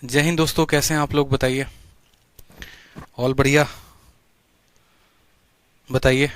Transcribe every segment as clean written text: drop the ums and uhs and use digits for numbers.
जय हिंद दोस्तों, कैसे हैं आप लोग? बताइए। ऑल बढ़िया? बताइए।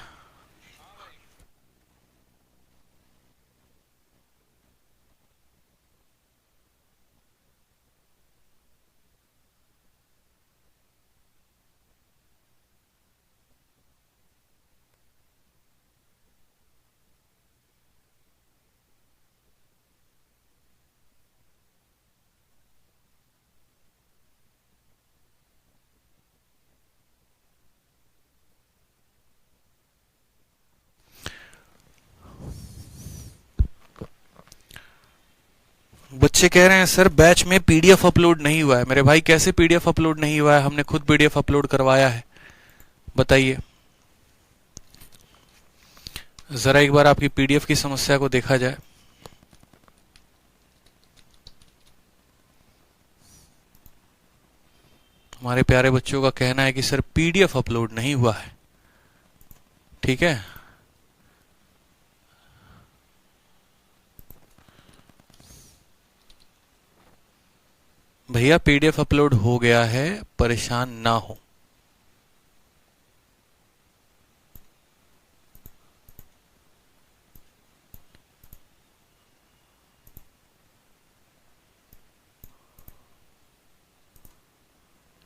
बच्चे कह रहे हैं सर बैच में पीडीएफ अपलोड नहीं हुआ है। मेरे भाई कैसे पीडीएफ अपलोड नहीं हुआ है? हमने खुद पीडीएफ अपलोड करवाया है। बताइए। जरा एक बार आपकी पीडीएफ की समस्या को देखा जाए। हमारे प्यारे बच्चों का कहना है कि सर पीडीएफ अपलोड नहीं हुआ है। ठीक है, भैया पीडीएफ अपलोड हो गया है, परेशान ना हो।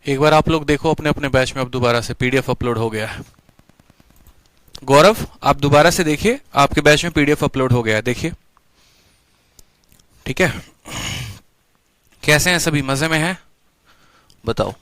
एक बार आप लोग देखो अपने अपने बैच में, अब दोबारा से पीडीएफ अपलोड हो गया है। गौरव, आप दोबारा से देखिए, आपके बैच में पीडीएफ अपलोड हो गया है, देखिए। ठीक है, कैसे हैं सभी? मजे में हैं? बताओ।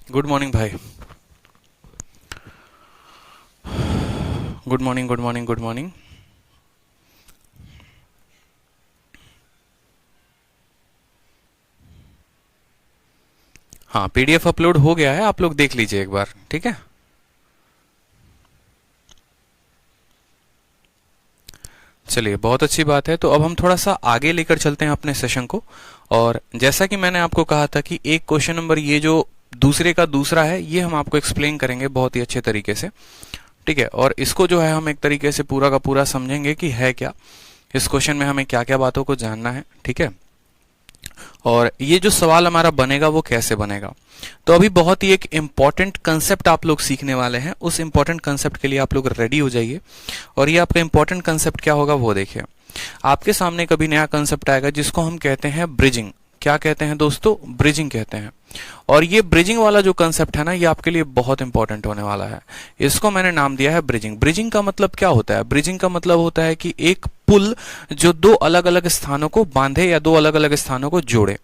गुड मॉर्निंग भाई। Good morning, good morning, good morning. हाँ, पीडीएफ अपलोड हो गया है, आप लोग देख लीजिए एक बार। ठीक है, चलिए, बहुत अच्छी बात है। तो अब हम थोड़ा सा आगे लेकर चलते हैं अपने सेशन को। और जैसा कि मैंने आपको कहा था कि एक क्वेश्चन नंबर ये जो दूसरे का दूसरा है, ये हम आपको एक्सप्लेन करेंगे बहुत ही अच्छे तरीके से। ठीक है, और इसको जो है हम एक तरीके से पूरा का पूरा समझेंगे कि है क्या, इस क्वेश्चन में हमें क्या क्या बातों को जानना है। ठीक है, और ये जो सवाल हमारा बनेगा वो कैसे बनेगा। तो अभी बहुत ही एक इंपॉर्टेंट कंसेप्ट आप लोग सीखने वाले हैं। उस इंपॉर्टेंट कंसेप्ट के लिए आप लोग रेडी हो जाइए। और ये आपका इंपॉर्टेंट कंसेप्ट क्या होगा वो देखिए। आपके सामने कभी नया कंसेप्ट आएगा जिसको हम कहते हैं ब्रिजिंग। क्या कहते हैं दोस्तों? ब्रिजिंग कहते हैं। और ये ब्रिजिंग वाला जो कंसेप्ट है ना, ये आपके लिए बहुत इंपॉर्टेंट होने वाला है। इसको मैंने नाम दिया है ब्रिजिंग। ब्रिजिंग का मतलब क्या होता है? ब्रिजिंग का मतलब होता है कि एक पुल जो दो अलग अलग स्थानों को बांधे या दो अलग अलग स्थानों को जोड़े।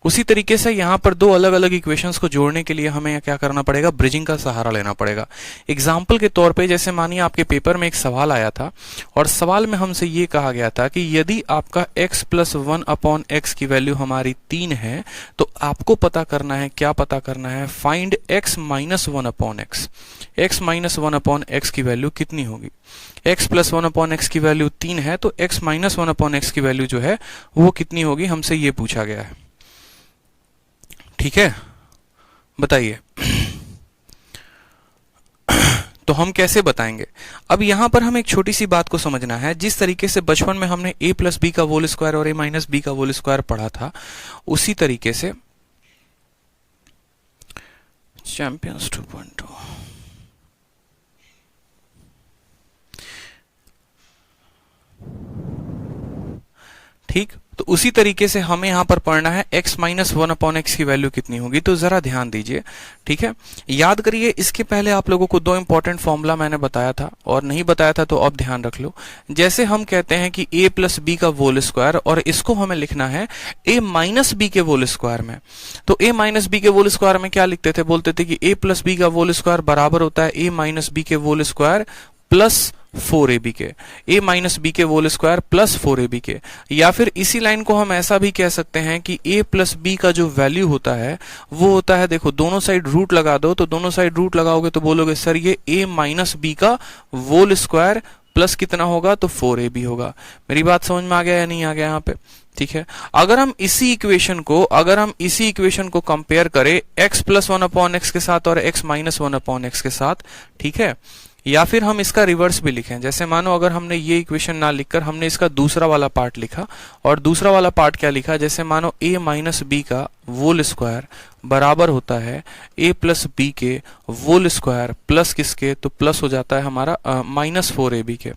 उसी तरीके से यहां पर दो अलग अलग इक्वेशंस को जोड़ने के लिए हमें क्या करना पड़ेगा? ब्रिजिंग का सहारा लेना पड़ेगा। एग्जाम्पल के तौर पे, जैसे मानिए आपके पेपर में एक सवाल आया था और सवाल में हमसे ये कहा गया था कि यदि आपका x प्लस 1 अपॉन एक्स की वैल्यू हमारी 3 है तो आपको पता करना है, क्या पता करना है? Find x minus 1 upon x. x minus 1 upon x की वैल्यू कितनी होगी? x प्लस 1 अपॉन एक्स की वैल्यू 3 है, तो x माइनस 1 अपॉन एक्स की वैल्यू जो है वो कितनी होगी, हमसे ये पूछा गया है। ठीक है, बताइए। तो हम कैसे बताएंगे? अब यहां पर हमें एक छोटी सी बात को समझना है। जिस तरीके से बचपन में हमने a प्लस बी का होल स्क्वायर और a माइनस बी का होल स्क्वायर पढ़ा था, उसी तरीके से चैंपियंस 2.2, ठीक, तो उसी तरीके से हमें यहां पर पढ़ना है x माइनस 1 अपॉन एक्स की वैल्यू कितनी होगी। तो जरा ध्यान दीजिए। ठीक है, याद करिए, इसके पहले आप लोगों को दो इंपॉर्टेंट फॉर्मूला मैंने बताया था, और नहीं बताया था तो अब ध्यान रख लो। जैसे हम कहते हैं कि a प्लस बी का होल स्क्वायर, और इसको हमें लिखना है a माइनस बी के होल स्क्वायर में। तो a माइनस बी के होल स्क्वायर में क्या लिखते थे? बोलते थे कि a प्लस बी का होल स्क्वायर बराबर होता है a माइनस बी के होल स्क्वायर प्लस 4ab के। a माइनस बी के होल स्क्वायर प्लस 4ab के। या फिर इसी लाइन को हम ऐसा भी कह सकते हैं कि a प्लस बी का जो वैल्यू होता है वो होता है, देखो दोनों साइड रूट लगा दो, तो दोनों साइड रूट लगाओगे तो बोलोगे सर ये a माइनस बी का होल स्क्वायर प्लस कितना होगा, तो 4ab होगा। मेरी बात समझ में आ गया या नहीं आ गया यहाँ पे? ठीक है। अगर हम इसी इक्वेशन को कंपेयर करें x प्लस 1/x के साथ और x माइनस 1/x के साथ, ठीक है, या फिर हम इसका रिवर्स भी लिखें, जैसे मानो अगर हमने ये इक्वेशन ना लिखकर हमने इसका दूसरा वाला पार्ट लिखा, और दूसरा वाला पार्ट क्या लिखा, जैसे मानो a माइनस बी का होल स्क्वायर बराबर होता है a प्लस बी के होल स्क्वायर प्लस किसके, तो प्लस हो जाता है हमारा माइनस 4ab के।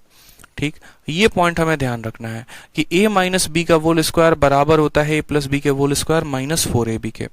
ठीक, ये पॉइंट हमें ध्यान रखना है कि a माइनस बी का होल स्क्वायर बराबर होता है a प्लस बी के होल स्क्वायर माइनस 4ab के।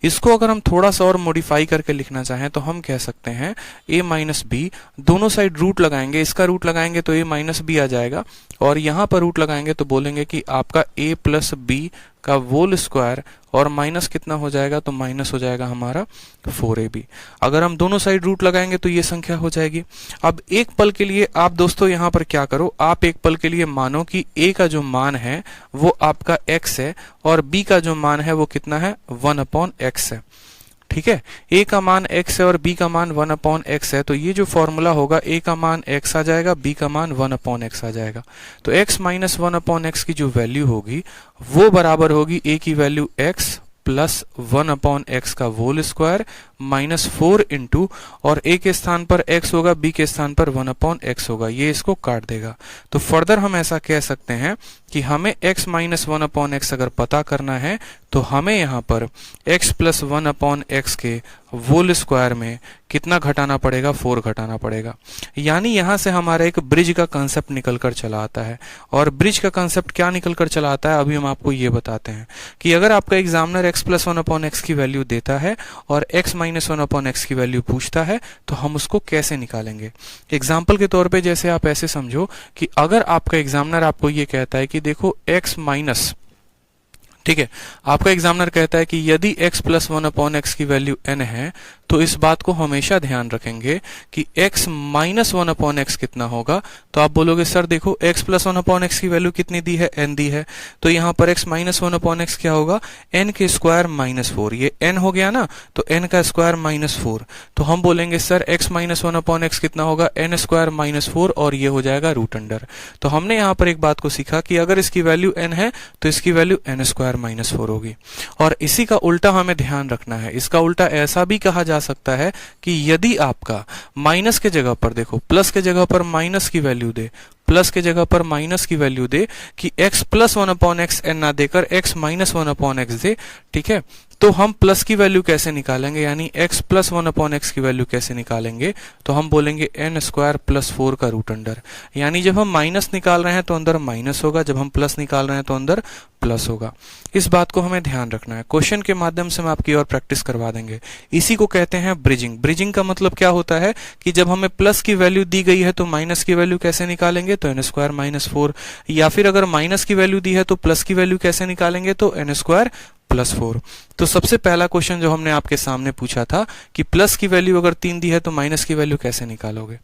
इसको अगर हम थोड़ा सा और मॉडिफाई करके लिखना चाहें तो हम कह सकते हैं a माइनस बी, दोनों साइड रूट लगाएंगे, इसका रूट लगाएंगे तो a माइनस बी आ जाएगा, और यहां पर रूट लगाएंगे तो बोलेंगे कि आपका a प्लस बी का होल स्क्वायर और माइनस कितना हो जाएगा, तो माइनस हो जाएगा हमारा 4ab। अगर हम दोनों साइड रूट लगाएंगे तो ये संख्या हो जाएगी। अब एक पल के लिए आप दोस्तों यहाँ पर क्या करो, आप एक पल के लिए मानो कि a का जो मान है वो आपका x है और b का जो मान है वो कितना है, 1/x है। ठीक है, a का मान x है और b का मान 1/x है, तो ये जो फॉर्मूला होगा a का मान x आ जाएगा, b का मान 1/x आ जाएगा। तो x माइनस 1/x की जो वैल्यू होगी वो बराबर होगी a की वैल्यू x प्लस 1/x का होल स्क्वायर माइनस 4 इंटू, और a के स्थान पर x होगा, b के स्थान पर 1/x होगा, ये इसको काट देगा। तो फर्दर हम ऐसा कह सकते हैं कि हमें x माइनस 1/x अगर पता करना है तो हमें यहाँ पर x प्लस 1/x के होल स्क्वायर में कितना घटाना पड़ेगा, 4 घटाना पड़ेगा। यानी यहां से हमारा एक ब्रिज का कंसेप्ट निकल कर चला आता है। और ब्रिज का कंसेप्ट क्या निकल कर चला आता है, अभी हम आपको ये बताते हैं कि अगर आपका एग्जामिनर x प्लस 1/x की वैल्यू देता है और x माइनस 1/x की वैल्यू पूछता है तो हम उसको कैसे निकालेंगे। एग्जाम्पल के तौर पर जैसे आप ऐसे समझो कि अगर आपका एग्जामिनर आपको ये कहता है कि देखो x माइनस, ठीक है, आपका एग्जामिनर कहता है कि यदि x प्लस 1/x की वैल्यू n है तो इस बात को हमेशा ध्यान रखेंगे कि x माइनस 1/x कितना होगा। तो आप बोलोगे सर देखो x प्लस 1/x की वैल्यू कितनी दी है, n दी है, तो यहाँ पर x माइनस 1/x क्या होगा, n के स्क्वायर माइनस 4, ये n हो गया ना, तो n का स्क्वायर माइनस 4, तो हम बोलेंगे सर x माइनस 1/x कितना होगा, n स्क्वायर माइनस 4, और ये हो जाएगा रूट अंडर। तो हमने यहाँ पर एक बात को सीखा कि अगर इसकी वैल्यू n है तो इसकी वैल्यू n स्क्वायर माइनस 4 होगी। और इसी का उल्टा हमें ध्यान रखना है, इसका उल्टा ऐसा भी कहा जा सकता है कि यदि आपका माइनस के जगह पर, देखो प्लस के जगह पर माइनस की वैल्यू दे, प्लस के जगह पर माइनस की वैल्यू दे, कि x प्लस 1/x n ना देकर x माइनस 1/x दे, ठीक है, तो हम प्लस की वैल्यू कैसे निकालेंगे, यानी x प्लस 1/x की वैल्यू कैसे निकालेंगे, तो हम बोलेंगे n स्क्वायर प्लस 4 का रूट अंडर। यानी जब हम माइनस निकाल रहे हैं तो अंदर माइनस होगा, जब हम प्लस निकाल रहे हैं तो अंदर प्लस होगा। इस बात को हमें ध्यान रखना है। क्वेश्चन के माध्यम से हम आपकी और प्रैक्टिस करवा देंगे। इसी को कहते हैं ब्रिजिंग। ब्रिजिंग का मतलब क्या होता है कि जब हमें प्लस की वैल्यू दी गई है तो माइनस की वैल्यू कैसे निकालेंगे, तो n स्क्वायर माइनस 4, या फिर अगर माइनस की वैल्यू दी है तो प्लस की वैल्यू कैसे निकालेंगे, तो n स्क्वायर प्लस 4। तो सबसे पहला क्वेश्चन जो हमने आपके सामने पूछा था कि प्लस की वैल्यू अगर 3 दी है तो माइनस की वैल्यू कैसे निकालोगे,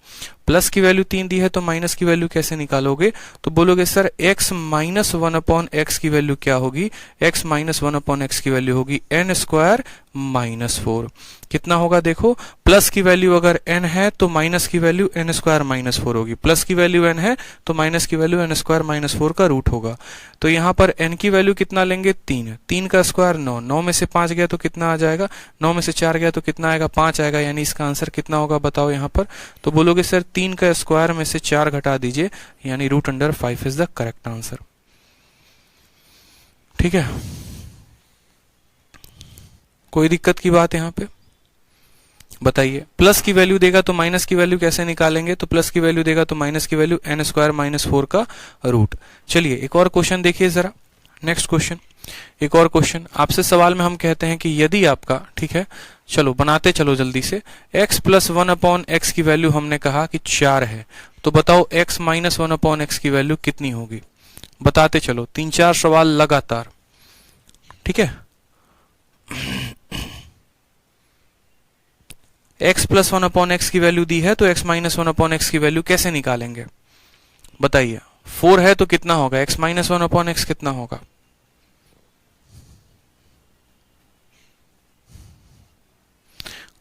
प्लस की वैल्यू 3 दी है तो माइनस की वैल्यू कैसे निकालोगे, तो बोलोगे सर x माइनस 1/x की वैल्यू क्या होगी, x माइनस 1/x की वैल्यू होगी n स्क्वायर माइनस 4। कितना होगा, देखो प्लस की वैल्यू अगर n है तो माइनस की वैल्यू n स्क्वायर माइनस 4 होगी, प्लस की वैल्यू n है तो माइनस की वैल्यू n स्क्वायर माइनस 4 का रूट होगा। तो यहाँ पर n की वैल्यू कितना लेंगे, 3, 3 का स्क्वायर 9, 9 में से 5 गया तो कितना आ जाएगा, 9 में से 4 गया तो कितना आएगा, 5 आएगा। यानी इसका आंसर कितना होगा बताओ यहाँ पर, तो बोलोगे सर 3 का स्क्वायर में से 4 घटा दीजिए, यानी root under 5 is the correct answer. ठीक है, कोई दिक्कत की बात यहाँ पे बताइए। प्लस की वैल्यू देगा तो माइनस की वैल्यू कैसे निकालेंगे, तो प्लस की वैल्यू देगा तो माइनस की वैल्यू n स्क्वायर माइनस 4 का रूट। चलिए एक और क्वेश्चन देखिए जरा, नेक्स्ट क्वेश्चन, एक और क्वेश्चन आपसे सवाल में हम कहते हैं कि यदि आपका, ठीक है, चलो बनाते चलो जल्दी से, x प्लस 1/x की वैल्यू हमने कहा कि 4 है, तो बताओ x माइनस 1/x की वैल्यू कितनी होगी, बताते चलो, 3-4 सवाल लगातार। ठीक है, x प्लस 1/x की वैल्यू दी है तो x माइनस 1/x की वैल्यू कैसे निकालेंगे बताइए। 4 है तो कितना होगा, x माइनस 1/x कितना होगा,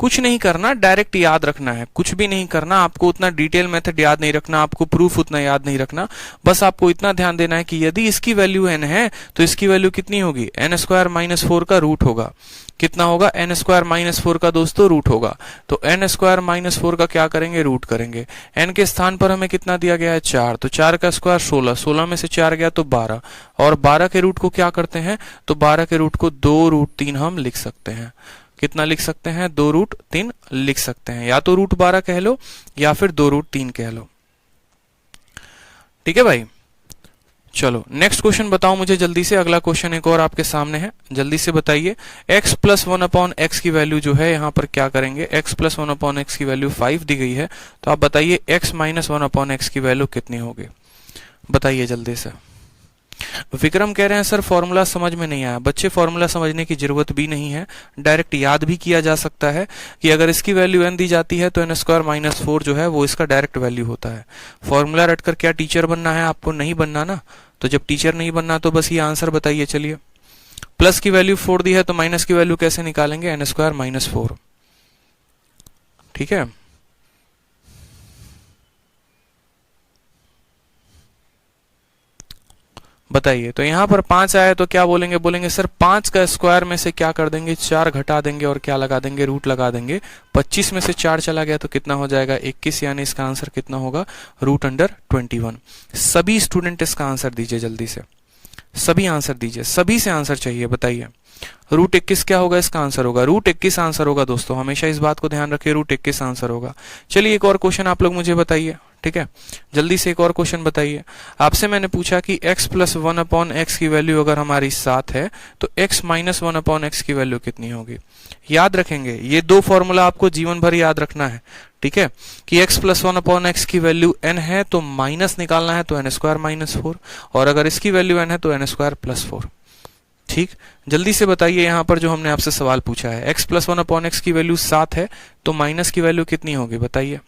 कुछ नहीं करना, डायरेक्ट याद रखना है, कुछ भी नहीं करना आपको, उतना डिटेल मेथड याद नहीं रखना आपको, प्रूफ उतना याद नहीं रखना, बस आपको इतना ध्यान देना है कि यदि इसकी वैल्यू n है तो इसकी वैल्यू कितनी होगी, n स्क्वायर माइनस 4 का रूट होगा। कितना होगा, n स्क्वायर माइनस 4 का दोस्तों रूट होगा। तो n स्क्वायर माइनस 4 का क्या करेंगे, रूट करेंगे। n के स्थान पर हमें कितना दिया गया है, 4, तो 4 का स्क्वायर 16, 16 में से 4 गया तो 12, और 12 के रूट को क्या करते हैं, तो 12 के रूट को 2√3 हम लिख सकते हैं। कितना लिख सकते हैं, 2√3 लिख सकते हैं, या तो √12 कह लो या फिर 2√3 कह लो। ठीक है भाई, चलो नेक्स्ट क्वेश्चन बताओ मुझे जल्दी से। अगला क्वेश्चन एक और आपके सामने है, जल्दी से बताइए। x प्लस 1/x की वैल्यू जो है यहाँ पर क्या करेंगे, x प्लस 1/x की वैल्यू 5 दी गई है, तो आप बताइए x माइनस 1/x की वैल्यू कितनी होगी, बताइए जल्दी से। विक्रम कह रहे हैं सर फॉर्मूला समझ में नहीं आया। बच्चे फॉर्मूला समझने की जरूरत भी नहीं है, डायरेक्ट याद भी किया जा सकता है कि अगर इसकी वैल्यू n दी जाती है तो n स्क्वायर माइनस 4 जो है वो इसका डायरेक्ट वैल्यू होता है। फॉर्मूला रटकर क्या टीचर बनना है, आपको नहीं बनना ना, तो जब टीचर नहीं बनना तो बस ये आंसर बताइए। चलिए, प्लस की वैल्यू 4 दी है तो माइनस की वैल्यू कैसे निकालेंगे, n स्क्वायर माइनस 4। ठीक है, बताइए। तो यहां पर 5 आया तो क्या बोलेंगे, बोलेंगे सर 5 का स्क्वायर में से क्या कर देंगे, 4 घटा देंगे और क्या लगा देंगे, रूट लगा देंगे। 25 में से 4 चला गया तो कितना हो जाएगा, 21, यानी इसका आंसर कितना होगा, √21। सभी स्टूडेंट इसका आंसर दीजिए जल्दी से, सभी आंसर दीजिए, सभी से आंसर चाहिए, बताइए। √21 क्या होगा, इसका आंसर होगा √21 आंसर होगा दोस्तों, हमेशा इस बात को ध्यान रखिए, √21 आंसर होगा। चलिए एक और क्वेश्चन आप लोग मुझे बताइए। ठीक है, जल्दी से एक और क्वेश्चन बताइए। आपसे मैंने पूछा कि x प्लस 1/x की वैल्यू अगर हमारी 7 है तो x माइनस 1/x की वैल्यू कितनी होगी। याद रखेंगे, ये दो फॉर्मूला आपको जीवन भर याद रखना है। ठीक है, कि x प्लस 1/x की वैल्यू n है तो माइनस निकालना है तो n स्क्वायर माइनस 4, और अगर इसकी वैल्यू n है तो n स्क्वायर प्लस 4। ठीक, जल्दी से बताइए यहाँ पर जो हमने आपसे सवाल पूछा है, x प्लस 1/x की वैल्यू 7 है तो माइनस की वैल्यू कितनी होगी, बताइए।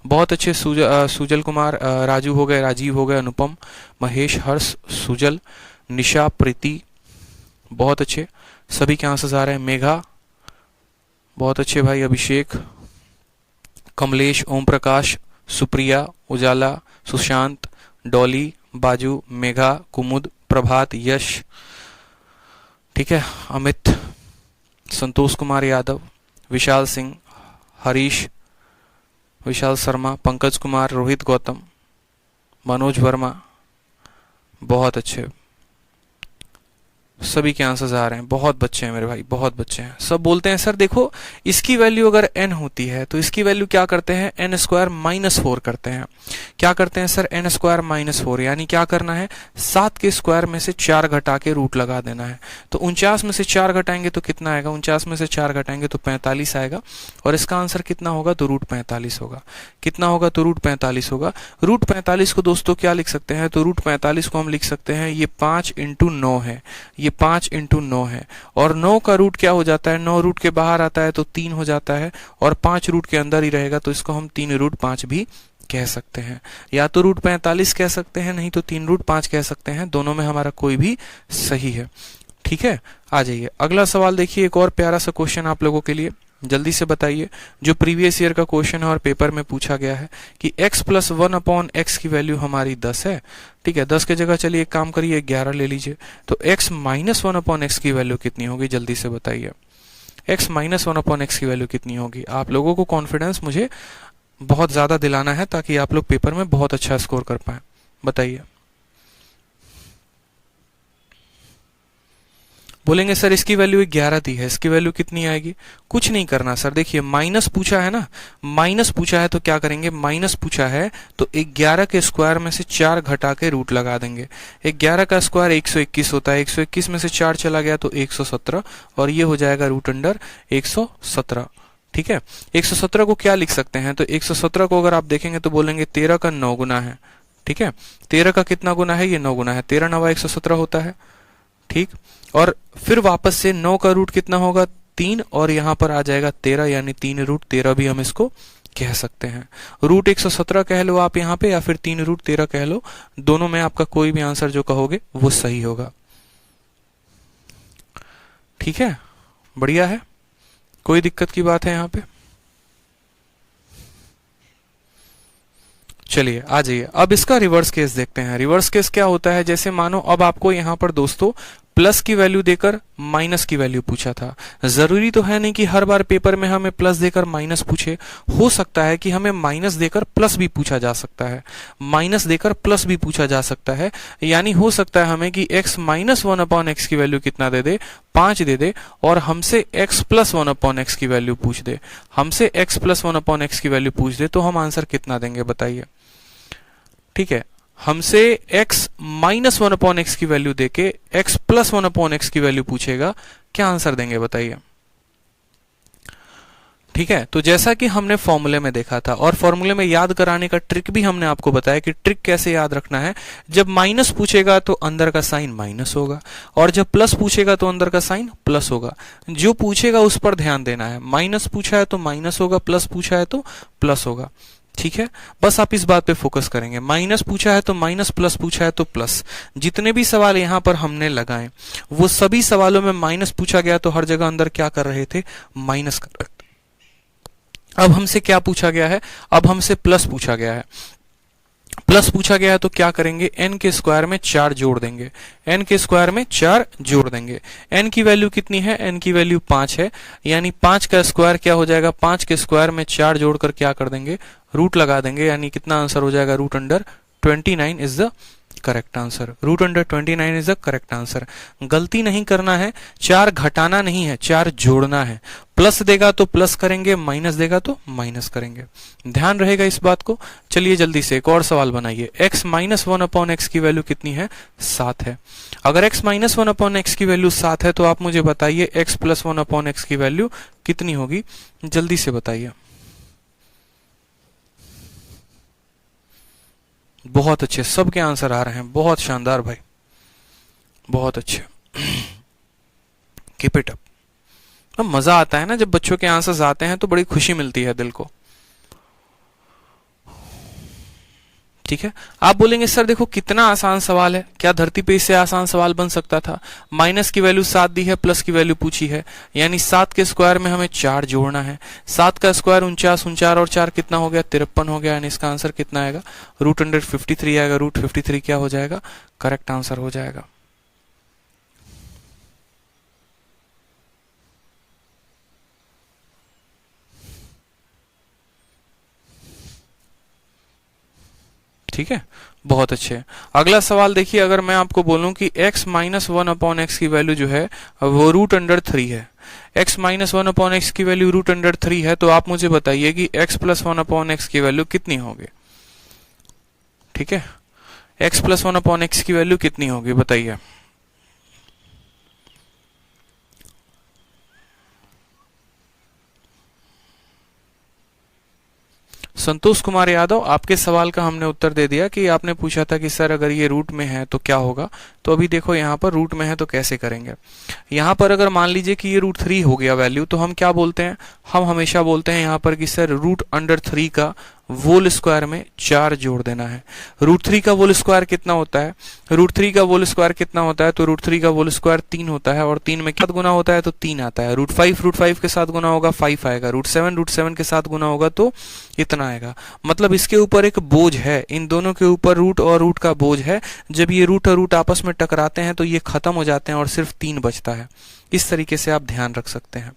बहुत अच्छे, सुजल कुमार, राजू हो गए, राजीव हो गए, अनुपम, महेश, हर्ष, सुजल, निशा, प्रीति, बहुत अच्छे, सभी के आंसर आ रहे हैं। मेघा, बहुत अच्छे भाई, अभिषेक, कमलेश, ओम प्रकाश, सुप्रिया, उजाला, सुशांत, डॉली, बाजू, मेघा, कुमुद, प्रभात, यश, ठीक है, अमित, संतोष कुमार यादव, विशाल सिंह, हरीश, विशाल शर्मा, पंकज कुमार, रोहित गौतम, मनोज वर्मा, बहुत अच्छे, सभी के आंसर्स आ रहे हैं। बहुत बच्चे हैं मेरे भाई, बहुत बच्चे हैं। सब बोलते हैं सर देखो इसकी वैल्यू अगर n होती है तो इसकी वैल्यू क्या करते हैं, n स्क्वायर माइनस 4 करते हैं। क्या करते हैं सर, n स्क्वायर माइनस 4, यानी क्या करना है, 7 के स्क्वायर में से 4 घटा के रूट लगा देना है। तो 49 में से 4 घटाएंगे तो कितना आएगा, 49 में से 4 घटाएंगे तो 45 आएगा, और इसका आंसर कितना होगा, तो √45 होगा। कितना होगा, तो √45 होगा। √45 को दोस्तों क्या लिख सकते हैं, तो √45 को हम लिख सकते हैं, ये 5 × 9 है, ये 5 × 9 है, और 9 का रूट क्या हो जाता है, 9 रूट के बाहर आता है तो 3 हो जाता है, और 5 रूट के अंदर ही रहेगा तो इसको हम 3√5 भी कह सकते हैं। या तो √45 कह सकते हैं, नहीं तो 3√5 कह सकते हैं, दोनों में हमारा कोई भी सही है। ठीक है, आ जाइए अगला सवाल देखिए, एक और प्यारा सा क्वेश्चन आप लोगों के लिए, जल्दी से बताइए, जो प्रीवियस ईयर का क्वेश्चन है और पेपर में पूछा गया है कि x प्लस 1/x की वैल्यू हमारी 10 है। ठीक है, 10 के जगह चलिए एक काम करिए 11 ले लीजिए, तो x माइनस 1/x की वैल्यू कितनी होगी, जल्दी से बताइए। x माइनस 1/x की वैल्यू कितनी होगी। आप लोगों को कॉन्फिडेंस मुझे बहुत ज्यादा दिलाना है ताकि आप लोग पेपर में बहुत अच्छा स्कोर कर पाए, बताइए। बोलेंगे सर इसकी वैल्यू 11 दी है, इसकी वैल्यू कितनी आएगी। कुछ नहीं करना सर, देखिए माइनस पूछा है ना, माइनस पूछा है तो क्या करेंगे, माइनस पूछा है तो 11 के स्क्वायर में से 4 घटा के रूट लगा देंगे। 11 का स्क्वायर 121 होता है, 121 में से 4 चला गया तो 117, और ये हो जाएगा √117। ठीक है, 117 को क्या लिख सकते हैं, तो 117 को अगर आप देखेंगे तो बोलेंगे 13 का 9 गुना है। ठीक है, 13 का कितना गुना है, ये 9 गुना है, 13 9 117 होता है। ठीक, और फिर वापस से 9 का रूट कितना होगा, 3, और यहां पर आ जाएगा 13, यानी 3√13 भी हम इसको कह सकते हैं। √117 कह लो आप यहाँ पे, या फिर 3√13 कह लो, दोनों में आपका कोई भी आंसर जो कहोगे वो सही होगा। ठीक है, बढ़िया है, कोई दिक्कत की बात है यहाँ पे। चलिए आ जाइए, अब इसका रिवर्स केस देखते हैं। रिवर्स केस क्या होता है, जैसे मानो अब आपको यहां पर दोस्तों प्लस की वैल्यू देकर माइनस की वैल्यू पूछा था। जरूरी तो है नहीं कि हर बार पेपर में हमें प्लस देकर माइनस पूछे, हो सकता है कि हमें माइनस देकर प्लस भी पूछा जा सकता है, माइनस देकर प्लस भी पूछा जा सकता है। यानी हो सकता है हमें कि x minus one upon x की वैल्यू कितना दे दे, 5 दे दे, और हमसे x plus one upon x की वैल्यू पूछ दे, हमसे x plus one upon x की वैल्यू पूछ दे, तो हम आंसर कितना देंगे बताइए। ठीक है, हमसे x minus one upon x की वैल्यू देके x plus one upon x की वैल्यू पूछेगा, क्या आंसर देंगे बताइए। ठीक है, तो जैसा कि हमने फॉर्मूले में देखा था, और फॉर्मूले में याद कराने का ट्रिक भी हमने आपको बताया कि ट्रिक कैसे याद रखना है। जब माइनस पूछेगा तो अंदर का साइन माइनस होगा, और जब प्लस पूछेगा तो अंदर का साइन प्लस होगा। जो पूछेगा उस पर ध्यान देना है, माइनस पूछा है तो माइनस होगा, प्लस पूछा है तो प्लस होगा। ठीक है, बस आप इस बात पे फोकस करेंगे, माइनस पूछा है तो माइनस, प्लस पूछा है तो प्लस। जितने भी सवाल यहां पर हमने लगाए वो सभी सवालों में माइनस पूछा गया, तो हर जगह अंदर क्या कर रहे थे, माइनस कर रहे थे। अब हमसे क्या पूछा गया है, अब हमसे प्लस पूछा गया है। प्लस पूछा गया है तो क्या करेंगे, n के स्क्वायर में 4 जोड़ देंगे, n के स्क्वायर में 4 जोड़ देंगे। n की वैल्यू कितनी है, n की वैल्यू 5 है, यानी 5 का स्क्वायर क्या हो जाएगा, 5 के स्क्वायर में 4 जोड़कर क्या कर देंगे, रूट लगा देंगे, यानी कितना आंसर हो जाएगा, root under 29 is the correct answer. Root under 29 is the correct answer. गलती नहीं करना है, 4 घटाना नहीं है, 4 जोड़ना है। प्लस देगा तो प्लस करेंगे, माइनस देगा तो माइनस करेंगे, ध्यान रहेगा इस बात को। चलिए जल्दी से एक और सवाल बनाइए। x minus one upon x की वैल्यू कितनी है, 7 है। अगर x minus one upon x की वैल्यू 7 है तो आप मुझे बताइए x plus one upon x की वैल्यू कितनी होगी, जल्दी से बताइए। बहुत अच्छे, सबके आंसर आ रहे हैं, बहुत शानदार भाई, बहुत अच्छे। Keep it up. तो मजा आता है ना जब बच्चों के आंसर्स आते हैं, तो बड़ी खुशी मिलती है दिल को। ठीक है, आप बोलेंगे सर देखो कितना आसान सवाल है, क्या धरती पे इससे आसान सवाल बन सकता था। माइनस की वैल्यू 7 दी है, प्लस की वैल्यू पूछी है, यानी 7 के स्क्वायर में हमें 4 जोड़ना है। 7 का स्क्वायर 49, 49 और 4 कितना हो गया, 53 हो गया, यानी इसका आंसर कितना आएगा, रूट अंडर 53 आएगा। रूट 53 क्या हो जाएगा, करेक्ट आंसर हो जाएगा। ठीक है, बहुत अच्छे। अगला सवाल देखिए, अगर मैं आपको बोलूं कि x minus one upon x की वैल्यू जो है वो रूट अंडर 3 है, x minus one upon x की वैल्यू रूट अंडर 3 है, तो आप मुझे बताइए कि x plus one upon x की वैल्यू कितनी होगी। ठीक है, x plus one upon x की वैल्यू कितनी होगी बताइए। संतोष कुमार यादव, आपके सवाल का हमने उत्तर दे दिया कि आपने पूछा था कि सर अगर ये रूट में है तो क्या होगा। तो अभी देखो यहाँ पर रूट में है तो कैसे करेंगे। यहाँ पर अगर मान लीजिए कि ये रूट 3 हो गया वैल्यू, तो हम क्या बोलते हैं, हम हमेशा बोलते हैं यहाँ पर कि सर रूट अंडर 3 का वोल स्क्वायर में 4 जोड़ देना है। रूट 3 का वोल स्क्वायर कितना होता है, रूट 3 का वोल स्क्वायर कितना होता है, तो रूट 3 का वोल स्क्वायर 3 होता है, और 3 में क्या गुना होता है, तो 3 आता है। रूट 5 के साथ गुना होगा 5 आएगा। रूट 7 के साथ गुना होगा तो इतना आएगा। मतलब इसके ऊपर एक बोझ है, इन दोनों के ऊपर रूट और रूट का बोझ है। जब ये रूट और रूट आपस में टकराते हैं तो ये खत्म हो जाते हैं और सिर्फ 3 बचता है। इस तरीके से आप ध्यान रख सकते हैं।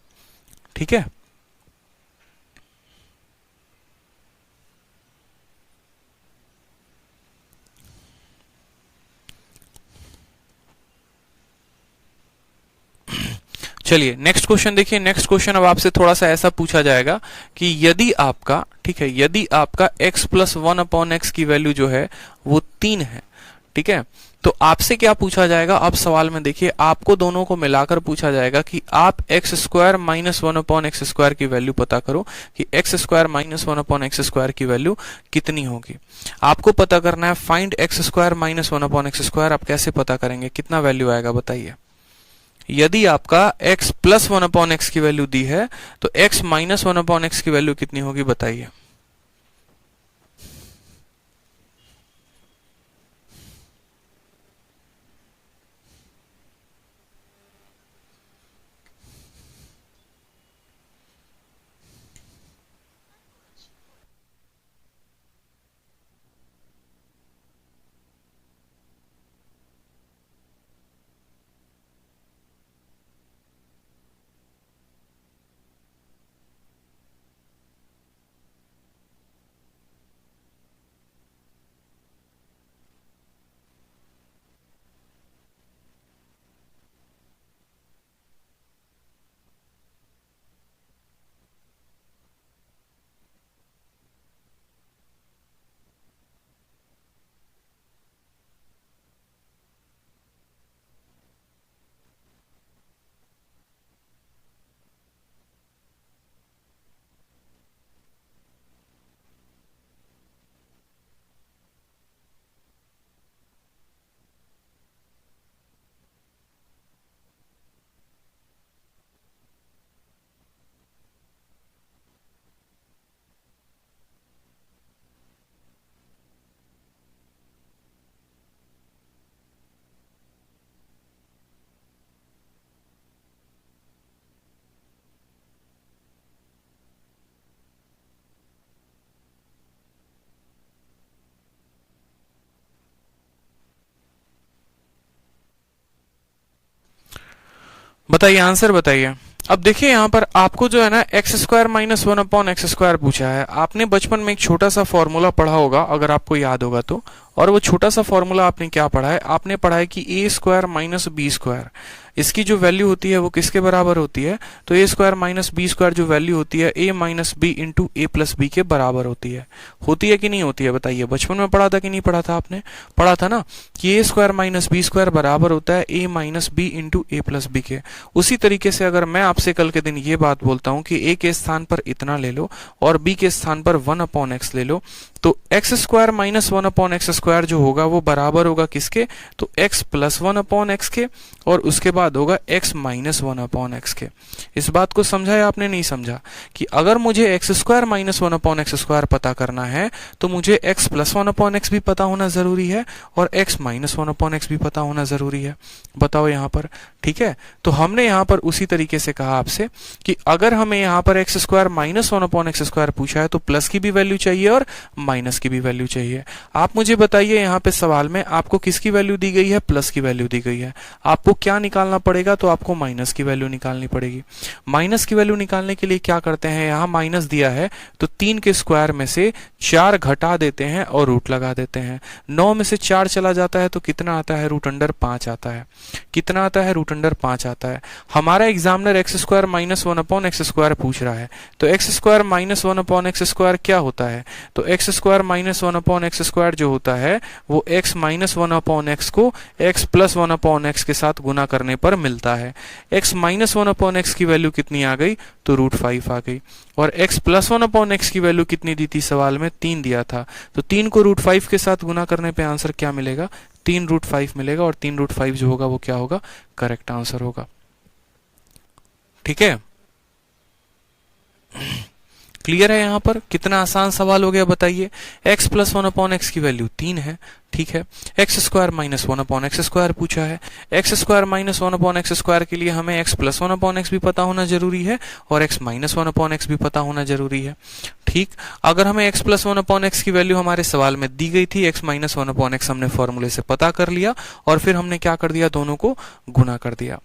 ठीक है, चलिए नेक्स्ट क्वेश्चन देखिए। नेक्स्ट क्वेश्चन अब आपसे थोड़ा सा ऐसा पूछा जाएगा कि यदि आपका, ठीक है, यदि आपका x plus one upon x की वैल्यू जो है वो 3 है, ठीक है, तो आपसे क्या पूछा जाएगा। अब सवाल में देखिए, आपको दोनों को मिलाकर पूछा जाएगा कि आप x square minus one upon x square की वैल्यू पता करो कि x square minus one upon x square की वैल्यू कितनी होगी। आपको पता करना है find x square minus one upon x square. आप कैसे पता करेंगे, कितना वैल्यू आएगा बताइए। यदि आपका x plus one upon x की वैल्यू दी है तो x minus one upon x की वैल्यू कितनी होगी बताइए। बताइए, आंसर बताइए। अब देखिए यहाँ पर आपको जो है ना x square minus one upon x square पूछा है। आपने बचपन में एक छोटा सा फॉर्मूला पढ़ा होगा, अगर आपको याद होगा तो। और वो छोटा सा फॉर्मूला आपने क्या पढ़ा है? आपने पढ़ा है कि ए स्क्वायर माइनस बी स्क्वायर, इसकी जो वैल्यू होती है वो किसके बराबर होती है? तो ए स्क्वायर माइनस बी स्क्वायर जो वैल्यू होती है ए माइनस बी इंटू ए प्लस बी के बराबर होती है। होती है कि नहीं होती है? बताइए, बचपन में पढ़ा था कि नहीं पढ़ा था? आपने पढ़ा था ना कि ए स्क्वायर माइनस बी स्क्वायर बराबर होता है ए माइनस बी इंटू ए प्लस बी के। उसी तरीके से अगर मैं आपसे कल के दिन ये बात बोलता हूं कि ए के स्थान पर इतना ले लो और बी के स्थान पर वन अपॉन एक्स ले लो, तो x square minus one upon x square जो होगा वो बराबर होगा किसके? तो x plus one upon x के, और उसके बाद होगा x minus one upon x के। इस बात को समझा या आपने नहीं समझा? कि अगर मुझे x square minus one upon x square पता करना है तो मुझे x plus one upon x भी पता होना जरूरी है और x minus one upon x भी पता होना जरूरी है। बताओ यहाँ पर, ठीक है? तो हमने यहाँ पर उसी तरीके से कहा आपसे कि अगर हमें यहाँ पर x square minus one upon x square पूछा है तो प्लस की भी वैल्यू चाहिए और माइनस की भी वैल्यू चाहिए। आप मुझे बताइए यहाँ पे सवाल में आपको किसकी वैल्यू दी गई है? प्लस की वैल्यू दी गई है। आपको क्या निकालना पड़ेगा? तो आपको माइनस की वैल्यू निकालनी पड़ेगी। माइनस की वैल्यू निकालने के लिए क्या करते हैं? यहाँ माइनस दिया है तो 3 के स्क्वायर में से 4 घटा देते हैं और रूट लगा देते हैं। 9 में से 4 चला जाता है तो कितना आता है? रूट अंडर 5 आता है। कितना आता है? रूट अंडर 5 आता है। हमारा examiner x square minus one upon x square पूछ रहा है, तो x square minus one upon x square क्या होता है? तो x square minus one upon x square जो होता है वो x minus one upon x को x plus one upon x के साथ गुना करने पर मिलता है। X minus one upon x की वैल्यू कितनी आ गई? तो रूट 5 आ गई। और x plus one upon x की वैल्यू कितनी दी थी? सवाल में 3 दिया था, तो 3 को रूट 5 के साथ गुना करने पे आंसर क्या मिलेगा? 3 रूट 5 मिलेगा, और 3 रूट 5 जो होगा वो क्या होगा? करेक्ट आंसर होगा। ठीक है, क्लियर है? यहाँ पर कितना आसान सवाल हो गया बताइए। x plus one upon x की वैल्यू 3 है, ठीक है। X square minus one upon x square पूछा है। X square minus one upon x square के लिए हमें x plus one upon x भी पता होना जरूरी है और x minus one upon x भी पता होना जरूरी है, ठीक। अगर हमें x plus one upon x की वैल्यू हमारे सवाल में दी गई थी, x minus one upon x हमने फॉर्मूले से पता कर लिया और फिर हमने क्या कर दिया? दोनों को गुना कर दिया।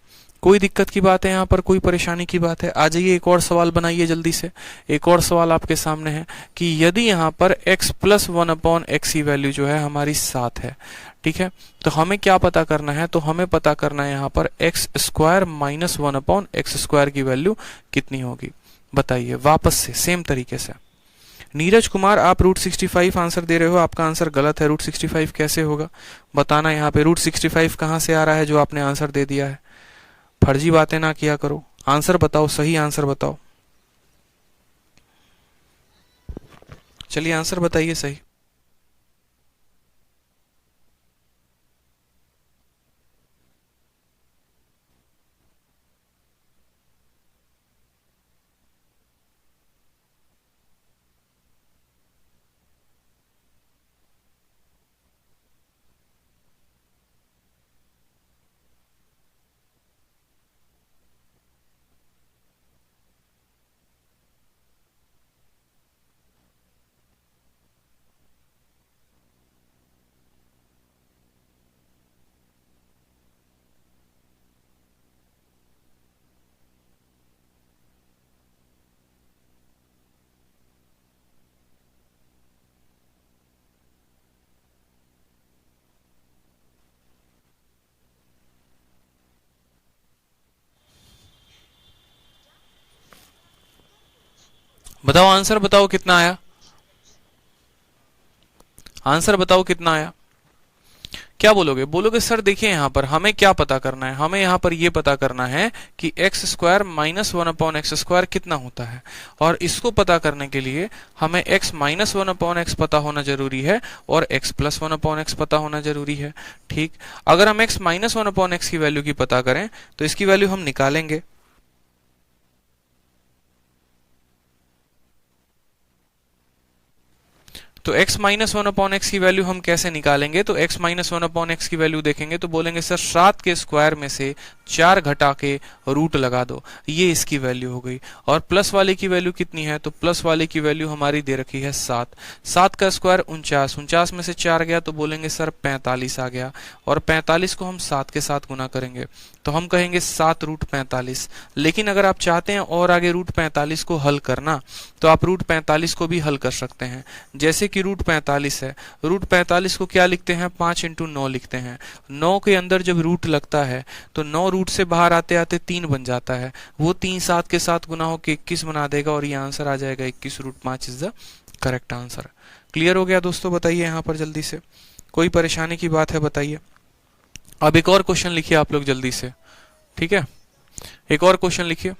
कोई दिक्कत की बात है यहाँ पर? कोई परेशानी की बात है? आ जाइए, एक और सवाल बनाइए जल्दी से। एक और सवाल आपके सामने है कि यदि यहाँ पर x plus one upon x की वैल्यू जो है हमारी 7 है, ठीक है, तो हमें क्या पता करना है? तो हमें पता करना है यहाँ पर x square minus one upon x square की वैल्यू कितनी होगी। बताइए वापस से सेम तरीके से। नीरज कुमार, आप रूट 65 आंसर दे रहे हो, आपका आंसर गलत है। रूट 65 कैसे होगा बताना। यहाँ पे रूट 65 कहाँ से आ रहा है जो आपने आंसर दे दिया है? फर्जी बातें ना किया करो, आंसर बताओ, सही आंसर बताओ। चलिए आंसर बताइए सही। बताओ आंसर बताओ कितना आया। आंसर बताओ कितना आया। क्या बोलोगे? बोलोगे सर देखिए यहाँ पर हमें क्या पता करना है, हमें यहाँ पर ये पता करना है कि x square minus one upon x square कितना होता है, और इसको पता करने के लिए हमें x minus one upon x पता होना जरूरी है और x plus one upon x पता होना जरूरी है, ठीक। अगर हम x minus one upon x की वैल्यू की पता करें तो इसकी वैल्यू हम निकालेंगे। तो x minus one upon x की वैल्यू हम कैसे निकालेंगे? तो x minus one upon x की वैल्यू देखेंगे तो बोलेंगे सर 7 के स्क्वायर में से 4 घटा के रूट लगा दो, ये इसकी वैल्यू हो गई। और प्लस वाले की वैल्यू कितनी है? तो प्लस वाले की वैल्यू हमारी दे रखी है 7। 7 का स्क्वायर 49, 49 में से 4 गया तो बोलेंगे सर 45 आ गया। और 45 को हम 7 के साथ गुना करेंगे तो हम कहेंगे 7 रूट 45। लेकिन अगर आप चाहते हैं और आगे रूट 45 को हल करना तो आप रूट 45 को भी हल कर सकते हैं। जैसे कि रूट 45 है, रूट 45 को क्या लिखते हैं? 5 इंटू 9 लिखते हैं। 9 के अंदर जब रूट लगता है तो 9 रूट से बाहर आते आते 3 बन जाता है, वो 3 7 के साथ गुना होकर 21 बना देगा और ये आंसर आ जाएगा 21 root 5 is the correct answer. Clear हो गया दोस्तों? बताइए यहाँ पर जल्दी से, कोई परेशानी की बात है बताइए। अब एक और क्वेश्चन लिखिए आप लोग जल्दी से, ठीक है? एक और क्वेश्चन लिखिए।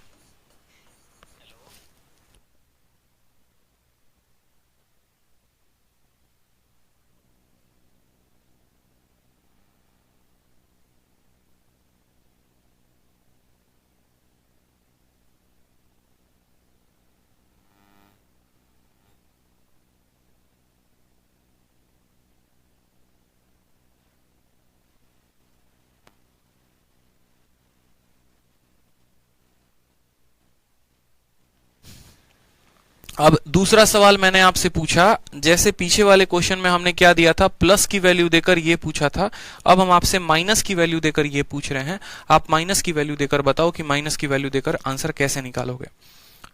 अब दूसरा सवाल मैंने आपसे पूछा, जैसे पीछे वाले क्वेश्चन में हमने क्या दिया था? प्लस की वैल्यू देकर ये पूछा था। अब हम आपसे माइनस की वैल्यू देकर ये पूछ रहे हैं। आप माइनस की वैल्यू देकर बताओ कि माइनस की वैल्यू देकर आंसर कैसे निकालोगे।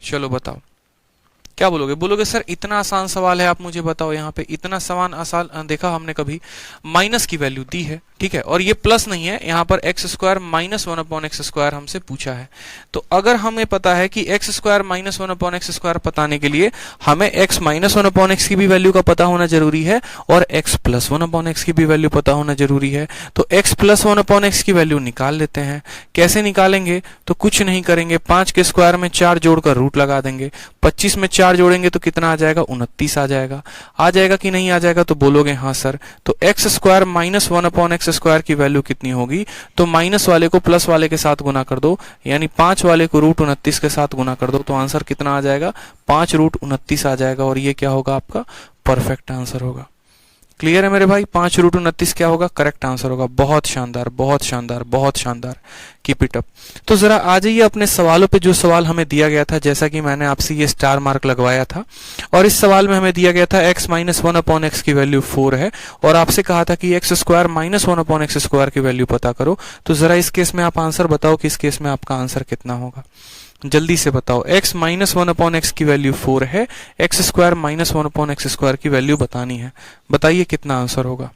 चलो बताओ, क्या बोलोगे? बोलोगे सर इतना आसान सवाल है, आप मुझे बताओ। यहाँ पे इतना सवाल आसान देखा हमने कभी? माइनस की वैल्यू दी है, ठीक है, और ये प्लस नहीं है, यहाँ पर x square minus one upon x square हमसे पूछा है। तो अगर हमें पता है कि x square minus one upon x square बताने के लिए हमें x minus one upon x की भी वैल्यू का पता होना जरूरी है और x plus one upon x की भी वैल्यू पता होना जरूरी है। तो x plus one upon x की वैल्यू निकाल लेते हैं। कैसे निकालेंगे? तो कुछ नहीं करेंगे, 5 के स्क्वायर में 4 जोड़कर रूट लगा देंगे। 25 में 4 जोड़ेंगे तो कितना आ जाएगा? 29 आ जाएगा। आ जाएगा कि नहीं आ जाएगा? तो बोलोगे हाँ सर। तो x square minus one upon x square की वैल्यू कितनी होगी? तो माइनस वाले को प्लस वाले के साथ गुना कर दो, यानी 5 वाले को रूट 29 के साथ गुना कर दो, तो आंसर कितना आ जाएगा? 5 रूट 29 आ जाएगा और ये क्या होगा? आपका परफेक्ट आंसर होगा। क्लियर है मेरे भाई? 5 रूट 29 क्या होगा? करेक्ट आंसर होगा। बहुत शानदार, बहुत शानदार, बहुत शानदार। Keep it up. तो जरा आ जाइए अपने सवालों पे। जो सवाल हमें दिया गया था, जैसा कि मैंने आपसे ये स्टार मार्क लगवाया था, और इस सवाल में हमें दिया गया था x minus one upon x की वैल्यू 4 है और आपसे कहा था कि x square minus one upon x square की वैल्यू पता करो। तो जरा इस केस में आप आंसर बताओ कि इस केस में आपका आंसर कितना होगा। जल्दी से बताओ। x minus one upon x की वैल्यू 4 है, x square minus one upon x square की वैल्यू बतानी है। बताइए कितना आंसर होगा।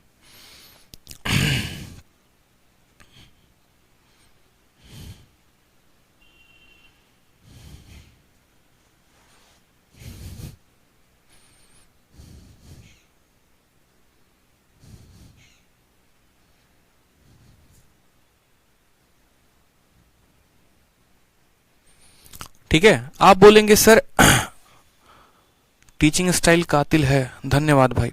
ठीक है, आप बोलेंगे सर टीचिंग स्टाइल कातिल है, धन्यवाद भाई।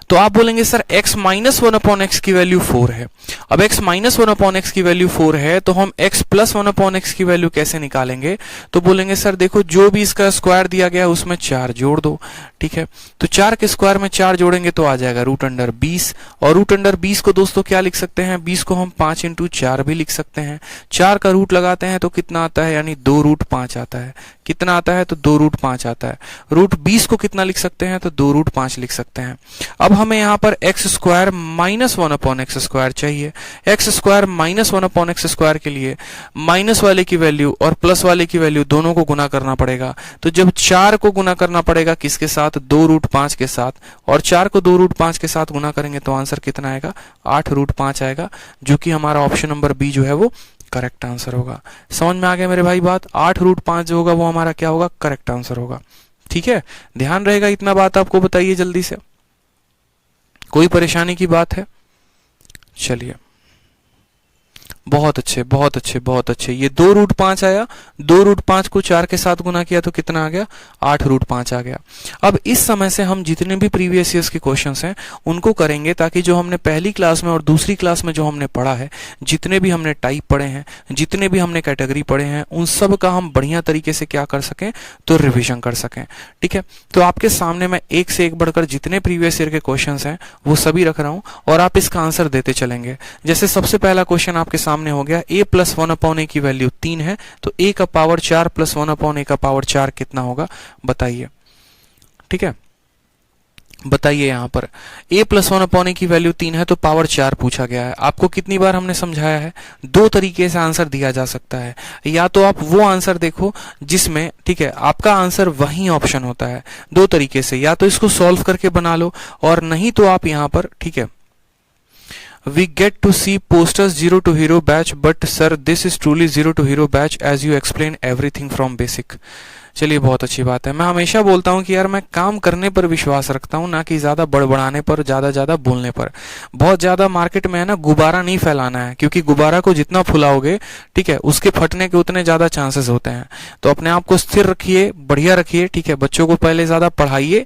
तो आप बोलेंगे sir x minus one upon x की वैल्यू 4 है। अब x minus one upon x की वैल्यू 4 है तो हम x plus one upon x की वैल्यू कैसे निकालेंगे? तो बोलेंगे सर देखो, जो भी इसका स्क्वायर दिया गया है उसमें 4 जोड़ दो, ठीक है। तो 4 के स्क्वायर में 4 जोड़ेंगे तो आ जाएगा रूट अंडर 20, और रूट अंडर 20 को दोस्तों क्या लिख सकते हैं? 20 को हम 5 इंटू 4 भी लिख सकते हैं। 4 का रूट लगाते हैं तो कितना आता है? यानी 2 रूट 5 आता है। कितना आता है? तो 2 रूट 5 आता है। रूट 20 को कितना लिख सकते हैं? तो 2 रूट 5 लिख सकते हैं। अब हमें यहाँ पर x square minus one upon x square चाहिए। X square minus one upon x square के लिए माइनस वाले की वैल्यू और प्लस वाले की वैल्यू दोनों को गुना करना पड़ेगा। तो जब 4 को गुना करना पड़ेगा किसके साथ? 2 रूट 5 के साथ, और 4 को 2 रूट 5 के साथ गुना करेंगे तो आंसर कितना आएगा? 8 रूट 5 आएगा, जो कि हमारा ऑप्शन नंबर बी जो है वो करेक्ट आंसर होगा। समझ में आ गया मेरे भाई बात? 8 रूट 5 जो होगा वो हमारा क्या होगा? करेक्ट आंसर होगा। ठीक है, ध्यान रहेगा इतना बात आपको। बताइए जल्दी से, कोई परेशानी की बात है? चलिए, बहुत अच्छे, बहुत अच्छे, बहुत अच्छे। ये 2√5 आया, 2√5 को 4 के साथ गुना किया तो कितना आ गया, 8√5 आ गया। अब इस समय से हम जितने भी प्रीवियस ईयर्स के क्वेश्चंस हैं उनको करेंगे, ताकि जो हमने पहली क्लास में और दूसरी क्लास में जो हमने पढ़ा है, जितने भी हमने टाइप पढ़े हैं, जितने भी हमने कैटेगरी पढ़े हैं, उन सब का हम बढ़िया तरीके से क्या कर सकें, तो रिविजन कर सकें। ठीक है, तो आपके सामने मैं एक से एक बढ़कर जितने प्रीवियस ईयर के क्वेश्चंस हैं वो सभी रख रहा हूं और आप इसका आंसर देते चलेंगे। जैसे सबसे पहला क्वेश्चन आपके सामने हो गया, a + 1/a की वैल्यू 3 है, तो a का पावर 4 + 1/a का पावर 4 कितना होगा, बताइए। ठीक है, बताइए। यहां पर a + 1/a की वैल्यू 3 है तो पावर 4 पूछा गया है। आपको कितनी बार हमने समझाया है, दो तरीके से आंसर दिया जा सकता है। या तो आप वो आंसर देखो जिसमें, ठीक है, आपका आंसर वही ऑप्शन होता है, दो तरीके से, या तो इसको सॉल्व करके बना लो, और नहीं तो आप यहां पर, ठीक है, we get to see posters 0 to hero batch, but sir this is truly 0 to hero batch as you explain everything from basic। चलिए, बहुत अच्छी बात है। मैं हमेशा बोलता हूं कि यार मैं काम करने पर विश्वास रखता हूं, ना कि ज्यादा बड़बड़ाने पर, ज्यादा बोलने पर। बहुत ज्यादा मार्केट में है ना, गुब्बारा नहीं फैलाना है, क्योंकि गुब्बारा को जितना फुलाओगे, ठीक है, उसके फटने के उतने ज्यादा चांसेस होते हैं। तो अपने आप को स्थिर रखिए, बढ़िया रखिए, ठीक है। बच्चों को पहले ज्यादा पढ़ाइए,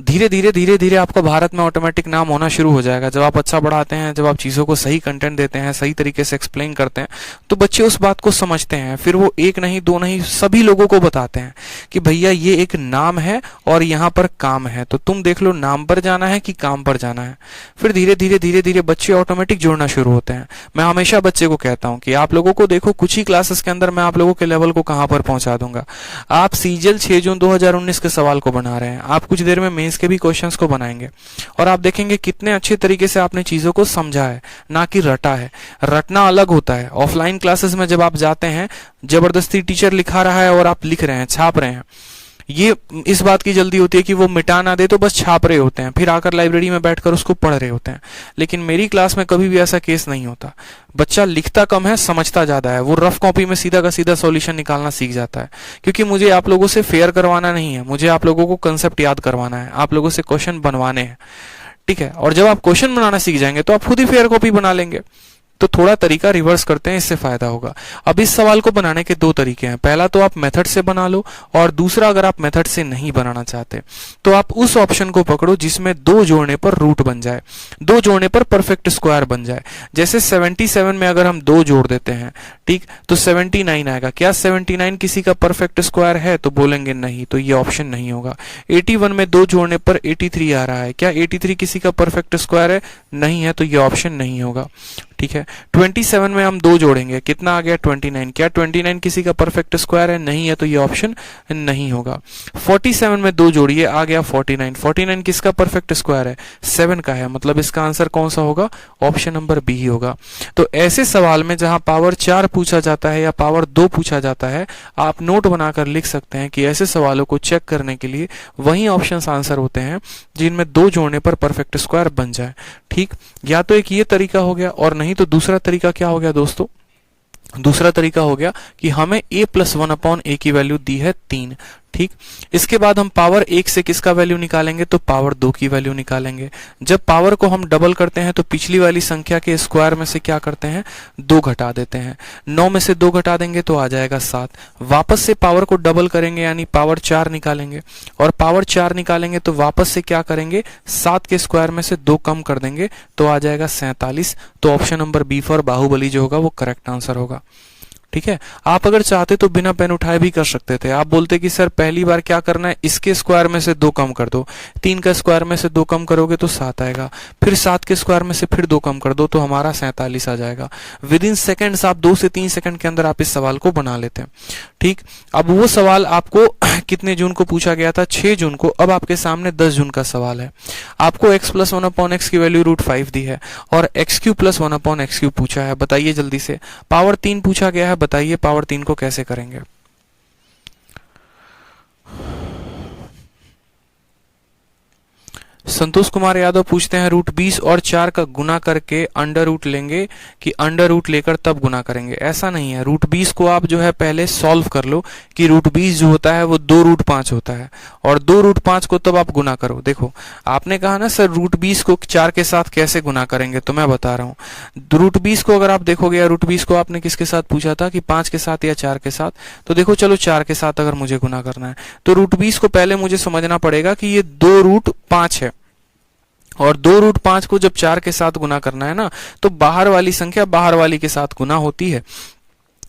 धीरे धीरे आपका भारत में ऑटोमेटिक नाम होना शुरू हो जाएगा। जब आप अच्छा पढ़ाते हैं, जब आप चीजों को सही कंटेंट देते हैं, सही तरीके से एक्सप्लेन करते हैं, तो बच्चे उस बात को समझते हैं। फिर वो एक नहीं, दो नहीं, सभी लोगों को बताते हैं कि भैया ये एक नाम है और यहाँ पर काम है, तो तुम देख लो नाम पर जाना है कि काम पर जाना है। फिर धीरे धीरे बच्चे ऑटोमेटिक जुड़ना शुरू होते हैं। मैं हमेशा बच्चे को कहता हूँ कि आप लोगों को देखो, कुछ ही क्लासेस के अंदर मैं आप लोगों के लेवल को कहां पर पहुंचा दूंगा। आप सीजीएल 6 जून 2019 के सवाल को बना रहे हैं, आप कुछ देर में मेंस के भी क्वेश्चंस को बनाएंगे, और आप देखेंगे कितने अच्छे तरीके से आपने चीजों को समझा है, ना कि रटा है। रटना अलग होता है। ऑफलाइन क्लासेस में जब आप जाते हैं, जबरदस्ती टीचर लिखा रहा है और आप लिख रहे हैं, छाप रहे हैं, ये इस बात की जल्दी होती है कि वो मिटा ना दे, तो बस छाप रहे होते हैं, फिर आकर लाइब्रेरी में बैठकर उसको पढ़ रहे होते हैं। लेकिन मेरी क्लास में कभी भी ऐसा केस नहीं होता। बच्चा लिखता कम है, समझता ज्यादा है। वो रफ कॉपी में सीधा का सीधा सॉल्यूशन निकालना सीख जाता है, क्योंकि मुझे आप लोगों से फेयर करवाना नहीं है, मुझे आप लोगों को कंसेप्ट याद करवाना है, आप लोगों से क्वेश्चन बनवाने हैं। ठीक है, और जब आप क्वेश्चन बनाना सीख जाएंगे तो आप खुद ही फेयर कॉपी बना लेंगे। तो थोड़ा तरीका रिवर्स करते हैं, इससे फायदा होगा। अब इस सवाल को बनाने के दो तरीके हैं। पहला तो आप मेथड से बना लो, और दूसरा अगर आप मेथड से नहीं बनाना चाहते तो आप उस ऑप्शन को पकड़ो जिसमें 2 जोड़ने पर रूट बन जाए, 2 जोड़ने पर परफेक्ट स्क्वायर बन जाए। जैसे 77 में अगर हम 2 जोड़ देते हैं, ठीक, तो 79 आएगा। क्या 79 किसी का परफेक्ट स्क्वायर है, तो बोलेंगे नहीं, तो ये ऑप्शन नहीं होगा। 81 में 2 जोड़ने पर 83 आ रहा है, क्या 83 किसी का परफेक्ट स्क्वायर है, नहीं है, तो ये ऑप्शन नहीं होगा। ठीक है, 27 में हम 2 जोड़ेंगे, कितना आ गया, 29, क्या 29 किसी का परफेक्ट स्क्वायर है, नहीं है, तो ये ऑप्शन नहीं होगा। 47 में 2 जोड़िए, आ गया 49, 49 किसका परफेक्ट स्क्वायर है, 7 का है, मतलब इसका आंसर कौन सा होगा, ऑप्शन नंबर बी ही होगा। तो ऐसे सवाल में जहां पावर 4 पूछा जाता है या पावर 2 पूछा जाता है, आप नोट बनाकर लिख सकते हैं कि ऐसे सवालों को चेक करने के लिए वही ऑप्शंस आंसर होते हैं जिनमें 2 जोड़ने पर परफेक्ट स्क्वायर बन जाए। ठीक, या तो एक ये तरीका हो गया, और नहीं तो दूसरा तरीका क्या हो गया दोस्तों, दूसरा तरीका हो गया कि हमें a + 1/a की वैल्यू दी है 3। ठीक, इसके बाद हम पावर 1 से किसका वैल्यू निकालेंगे, तो पावर 2 की वैल्यू निकालेंगे। जब पावर को हम डबल करते हैं तो पिछली वाली संख्या के स्क्वायर में से क्या करते हैं, 2 घटा देते हैं। 9 में से 2 घटा देंगे तो आ जाएगा 7। वापस से पावर को डबल करेंगे, यानी पावर 4 निकालेंगे, और पावर 4 निकालेंगे तो वापस से क्या करेंगे, 7 के स्क्वायर में से 2 कम कर देंगे तो आ जाएगा 47। तो option number B for Baahubali जो होगा वो करेक्ट आंसर होगा। ठीक है, आप अगर चाहते तो बिना पेन उठाए भी कर सकते थे। आप बोलते कि सर पहली बार क्या करना है, इसके स्क्वायर में से 2 कम कर दो, 3 का स्क्वायर में से 2 कम करोगे तो 7 आएगा, फिर 7 के स्क्वायर में से फिर 2 कम कर दो तो हमारा 47 आ जाएगा। विद इन सेकेंड्स, आप 2 से 3 सेकंड के अंदर आप इस सवाल को बना लेते हैं। ठीक, अब वो सवाल आपको कितने जून को पूछा गया था, 6 जून को। अब आपके सामने 10 जून का सवाल है। आपको x + 1/x की वैल्यू √5 दी है, और x³ + 1/x³ पूछा है। बताइए जल्दी से, पावर 3 पूछा गया है, बताइए पावर 3 को कैसे करेंगे। संतोष कुमार यादव पूछते हैं रूट 20 और 4 का गुना करके अंडर रूट लेंगे कि अंडर रूट लेकर तब गुना करेंगे। ऐसा नहीं है, रूट 20 को आप जो है पहले सॉल्व कर लो कि रूट 20 जो होता है वो 2 रूट 5 होता है और 2 रूट 5 को तब आप गुना करो। देखो आपने कहा ना सर रूट 20 को 4 के साथ कैसे गुना करेंगे, तो मैं बता रहा हूँ। रूट 20 को अगर आप देखोगे, रूट 20 को आपने किसके साथ पूछा था कि 5 के साथ या 4 के साथ, तो देखो चलो 4 के साथ अगर मुझे गुना करना है तो रूट 20 को पहले मुझे समझना पड़ेगा कि ये 2 रूट 5 है और 2 रूट 5 को जब 4 के साथ गुना करना है ना तो बाहर वाली संख्या बाहर वाली के साथ गुना होती है,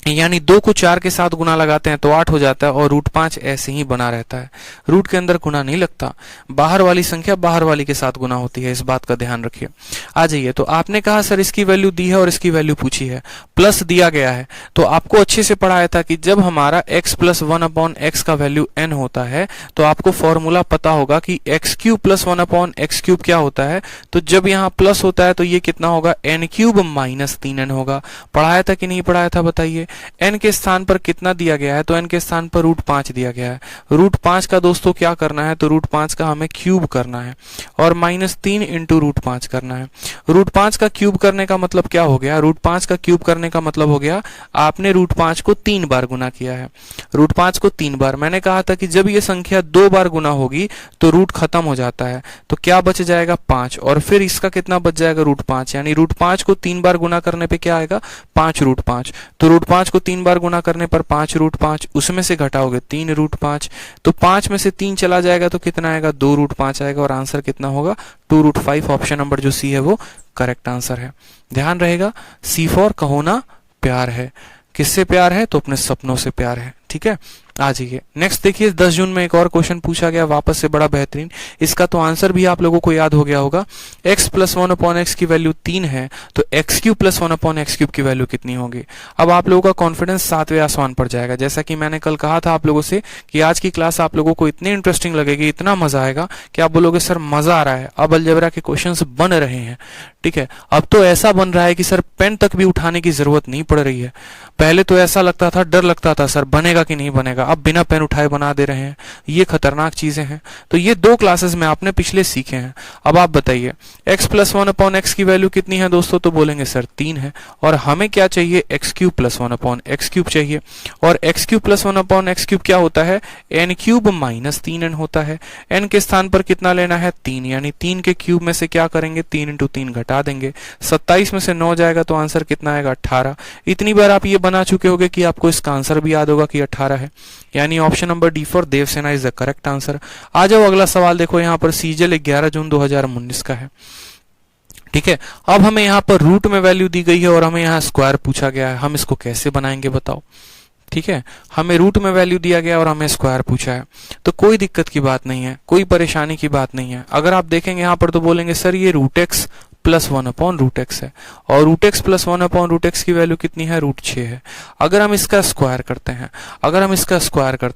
यानी 2 को 4 के साथ गुना लगाते हैं तो 8 हो जाता है और रूट 5 ऐसे ही बना रहता है। रूट के अंदर गुना नहीं लगता, बाहर वाली संख्या बाहर वाली के साथ गुना होती है, इस बात का ध्यान रखिए। आ जाइए, तो आपने कहा सर इसकी वैल्यू दी है और इसकी वैल्यू पूछी है, प्लस दिया गया है, तो आपको अच्छे से पढ़ाया था कि जब हमारा x प्लस 1 अपॉन एक्स का वैल्यू n होता है तो आपको फॉर्मूला पता होगा कि x cube plus 1 upon x cube क्या होता है। तो जब यहाँ प्लस होता है तो ये कितना होगा, n क्यूब माइनस 3n होगा। पढ़ाया था कि नहीं पढ़ाया था बताइए। n के स्थान पर कितना दिया गया है, तो n के स्थान पर रूट 5 दिया गया है। रूट 5 का दोस्तों क्या करना है, तो रूट 5 का हमें क्यूब करना है और माइनस 3 इंटू रूट 5 करना है। रूट 5 का क्यूब करने का मतलब क्या हो गया, रूट 5 का क्यूब करने का मतलब हो गया आपने रूट 5 को 3 बार गुना किया है। रूट 5 को 3 बार, मैंने कहा था कि जब ये संख्या 2 बार गुना होगी तो रूट खत्म हो जाता है, तो क्या बच जाएगा 5 और फिर इसका कितना बच जाएगा रूट 5, यानी रूट 5 को 3 बार गुना करने पे क्या आएगा 5 रूट 5। तो रूट 5 को 3 बार गुना करने पर 5 रूट 5, उसमें से घटाओगे 3 रूट 5, तो 5 में से 3 चला जाएगा तो कितना आएगा 2 रूट 5 आएगा और आंसर कितना होगा 2 रूट 5। ऑप्शन नंबर जो सी है वो करेक्ट आंसर है। ध्यान रहेगा, सी फॉर कहो ना प्यार है। किससे प्यार है, तो अपने सपनों से प्यार है। ठीक है, आ जाइए नेक्स्ट देखिए। 10 जून में एक और क्वेश्चन पूछा गया वापस से, बड़ा बेहतरीन। इसका तो आंसर भी आप लोगों को याद हो गया होगा। x प्लस 1 अपॉन एक्स की वैल्यू 3 है तो x cube plus 1 upon x cube की वैल्यू कितनी होगी। अब आप लोगों का कॉन्फिडेंस 7वें आसमान पर जाएगा। जैसा कि मैंने कल कहा था आप लोगों से कि आज की क्लास आप लोगों को इतनी इंटरेस्टिंग लगेगी, इतना मजा आएगा कि आप बोलोगे सर मजा आ रहा है, अब अलजेब्रा के क्वेश्चन बन रहे हैं। ठीक है, अब तो ऐसा बन रहा है कि सर पेन तक भी उठाने की जरूरत नहीं पड़ रही है। पहले तो ऐसा लगता था, डर लगता था सर बनेगा कि नहीं बनेगा, अब बिना पेन उठाए बना दे रहे हैं। ये खतरनाक चीजें हैं। तो ये 2 क्लासेस में आपने पिछले सीखे हैं। अब आप बताइए x प्लस 1 अपॉन एक्स की वैल्यू कितनी है दोस्तों, तो बोलेंगे सर 3 है और हमें क्या चाहिए x cube plus 1 upon x cube चाहिए और x cube plus 1 upon x cube क्या होता है, n क्यूब माइनस 3n होता है। n के स्थान पर कितना लेना है 3, यानी 3 के क्यूब में से क्या करेंगे 3 इंटू 3 घटा देंगे, 27 में से 9 जाएगा तो आंसर कितना आएगा 18। इतनी बार आप ये बना चुके होंगे कि आपको इसका आंसर भी याद होगा कि 18 है, यानी option number D for Devsena is the correct answer. आ जाओ अगला सवाल देखो, यहाँ पर सीजल 11 जून 2019 का है। ठीक है, अब हमें यहाँ पर रूट में वैल्यू दी गई है और हमें यहाँ स्क्वायर पूछा गया है। हम इसको कैसे बनाएंगे बताओ। ठीक है, हमें रूट में वैल्यू दिया गया और हमें स्क्वायर पूछा है, तो कोई दिक्कत की बात नहीं है, कोई परेशानी की बात नहीं है। अगर आप देखेंगे यहाँ पर तो बोलेंगे सर ये root X plus 1 upon root X है और root X plus 1 upon root X की वैल्यू कितनी है रूट 6 है। अगर हम इसका स्क्वायर करते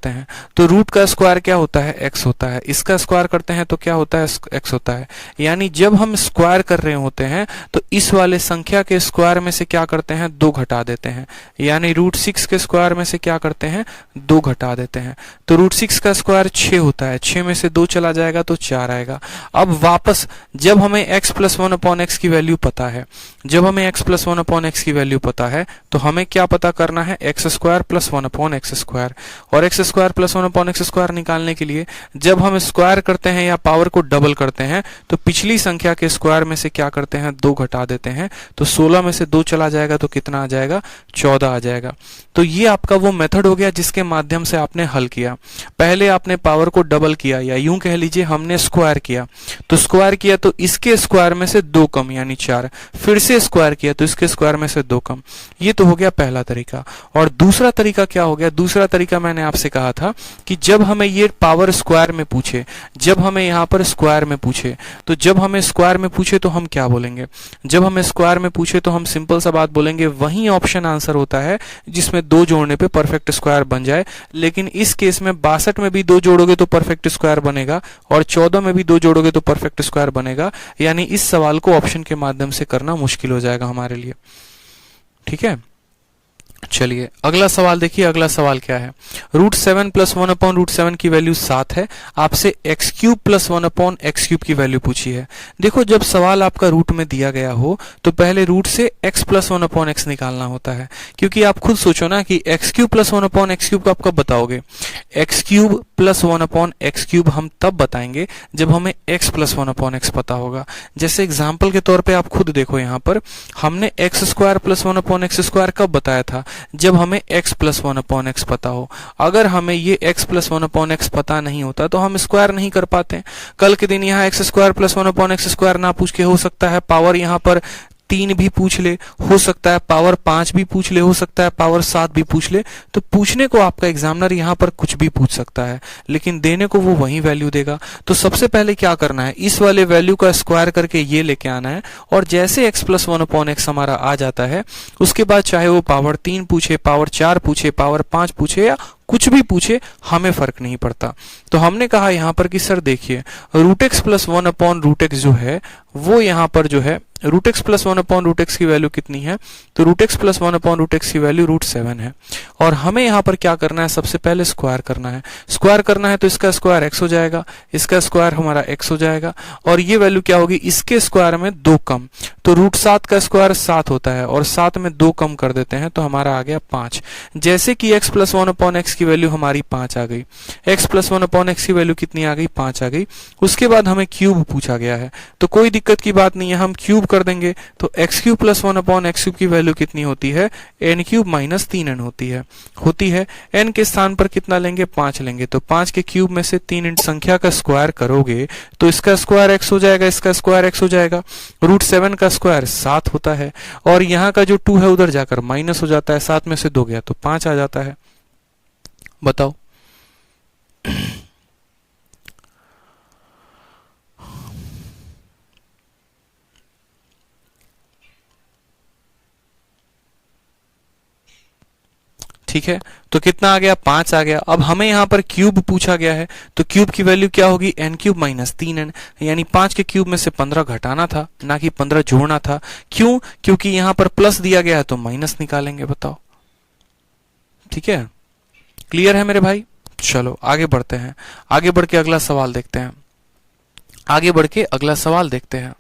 हैं, तो रूट का स्क्वायर क्या होता है x होता है, इसका स्क्वायर करते हैं तो क्या होता है x होता है। यानी जब हम स्क्वायर कर रहे होते हैं तो इस वाले संख्या के स्क्वायर में से क्या करते हैं 2 घटा देते हैं, यानी रूट 6 के स्क्वायर में से क्या करते हैं 2 घटा देते हैं। तो रूट 6 का स्क्वायर 6 होता है, 6 में से 2 चला जाएगा तो 4 आएगा। अब वापस जब हमें x प्लस 1 अपॉन एक्स की वैल्यू पता है, जब हमें x प्लस 1 अपॉन एक्स की वैल्यू पता है तो हमें क्या पता करना है x square plus 1 upon x square. और x square plus 1 upon x square निकालने के लिए जब हम स्क्वायर करते हैं या पावर को डबल करते हैं तो पिछली संख्या के स्क्वायर में से क्या करते हैं 2 घटा देते हैं, तो 16 में से 2 चला जाएगा तो कितना आ जाएगा 14 आ जाएगा। तो ये आपका वो मेथड हो गया जिसके माध्यम से आपने हल किया। पहले आपने पावर को डबल किया या यूं कह लीजिए हमने स्क्वायर किया, तो स्क्वायर किया तो इसके स्क्वायर में से 2 कम यानी 4, फिर से स्क्वायर किया तो इसके स्क्वायर में से 2 कम। ये तो हो गया पहला तरीका। और दूसरा तरीका क्या हो गया, दूसरा तरीका मैंने आपसे कहा था कि जब हमें ये पावर स्क्वायर में पूछे, जब हमें यहाँ पर स्क्वायर में पूछे, तो जब हमें स्क्वायर में पूछे तो हम क्या बोलेंगे, जब हमें स्क्वायर में पूछे तो हम सिंपल सा बात बोलेंगे वही ऑप्शन आंसर होता है जिसमें 2 जोड़ने पे परफेक्ट स्क्वायर बन जाए। लेकिन इस केस में 62 में भी 2 जोड़ोगे तो परफेक्ट स्क्वायर बनेगा और 14 में भी 2 जोड़ोगे तो परफेक्ट स्क्वायर बनेगा, यानी इस सवाल को ऑप्शन के माध्यम से करना मुश्किल हो जाएगा हमारे लिए। ठीक है, चलिए अगला सवाल देखिए, अगला सवाल क्या है। √7 + 1/√7 की वैल्यू 7 है, आपसे x³ + 1/x³ की वैल्यू पूछी है। देखो जब सवाल आपका रूट में दिया गया हो तो पहले रूट से x + 1/x निकालना होता है, क्योंकि आप खुद सोचो ना कि x³ + 1/x³ आप कब बताओगे। x³ + 1/x³ हम तब बताएंगे जब हमें x + 1/x पता होगा। जैसे एग्जाम्पल के तौर पर आप खुद देखो, यहाँ पर हमने x² + 1/x² कब बताया था, जब हमें x + 1/x पता हो। अगर हमें ये x + 1/x पता नहीं होता तो हम स्क्वायर नहीं कर पाते। कल के दिन यहाँ x² + 1/x² ना पूछ के हो सकता है पावर यहाँ पर 3 भी पूछ ले, हो सकता है पावर 5 भी पूछ ले, हो सकता है पावर 7 भी पूछ ले। तो पूछने को आपका एग्जामिनर यहाँ पर कुछ भी पूछ सकता है, लेकिन देने को वो वही वैल्यू देगा। तो सबसे पहले क्या करना है, इस वाले वैल्यू का स्क्वायर करके ये लेके आना है, और जैसे x + 1/x हमारा आ जाता है, उसके बाद चाहे वो पावर 3 पूछे, पावर 4 पूछे, पावर 5 पूछे या कुछ भी पूछे, हमें फर्क नहीं पड़ता। तो हमने कहा यहाँ पर कि सर देखिए √x + 1/√x जो है वो यहाँ पर जो है √x + 1/√x की वैल्यू कितनी है, तो √x + 1/√x की वैल्यू √7 है। और हमें यहाँ पर क्या करना है, सबसे पहले स्क्वायर करना है। स्क्वायर करना है तो इसका स्क्वायर x हो जाएगा, इसका स्क्वायर हमारा x हो जाएगा, और ये वैल्यू क्या होगी, इसके स्क्वायर में 2 कम, तो √7 का स्क्वायर 7 होता है, और 7 में 2 कम कर देते हैं तो हमारा आ गया 5। जैसे कि x + 1/x की वैल्यू हमारी 5 आ गई, x + 1/x की वैल्यू कितनी आ गई, 5 आ गई। उसके बाद हमें क्यूब पूछा गया है, तो कोई दिक्कत की बात नहीं है, हम क्यूब कर देंगे। तो x³ + 1/x³ की वैल्यू कितनी होती है, n³ - 3n होती है। n के स्थान पर कितना लेंगे, 5 लेंगे, तो 5 के क्यूब में से 3 संख्या का स्क्वायर करोगे तो इसका स्क्वायर x हो जाएगा, इसका स्क्वायर x हो जाएगा। √7 का स्क्वायर 7 होता है, और यहाँ का जो 2 है उधर जाकर माइनस हो जाता है, 7 में से 2 गया तो 5 आ जाता है। बताओ ठीक है, तो कितना आ गया, 5 आ गया। अब हमें यहाँ पर क्यूब पूछा गया है, तो क्यूब की वैल्यू क्या होगी, n³ - 3n, यानी 5 के क्यूब में से 15 घटाना था, ना कि 15 जोड़ना था। क्यों, क्योंकि यहाँ पर प्लस दिया गया है तो माइनस निकालेंगे। बताओ ठीक है, क्लियर है मेरे भाई। चलो आगे बढ़ते हैं, आगे बढ़ के अगला सवाल देखते हैं, आगे बढ़ के अगला सवाल देखते हैं।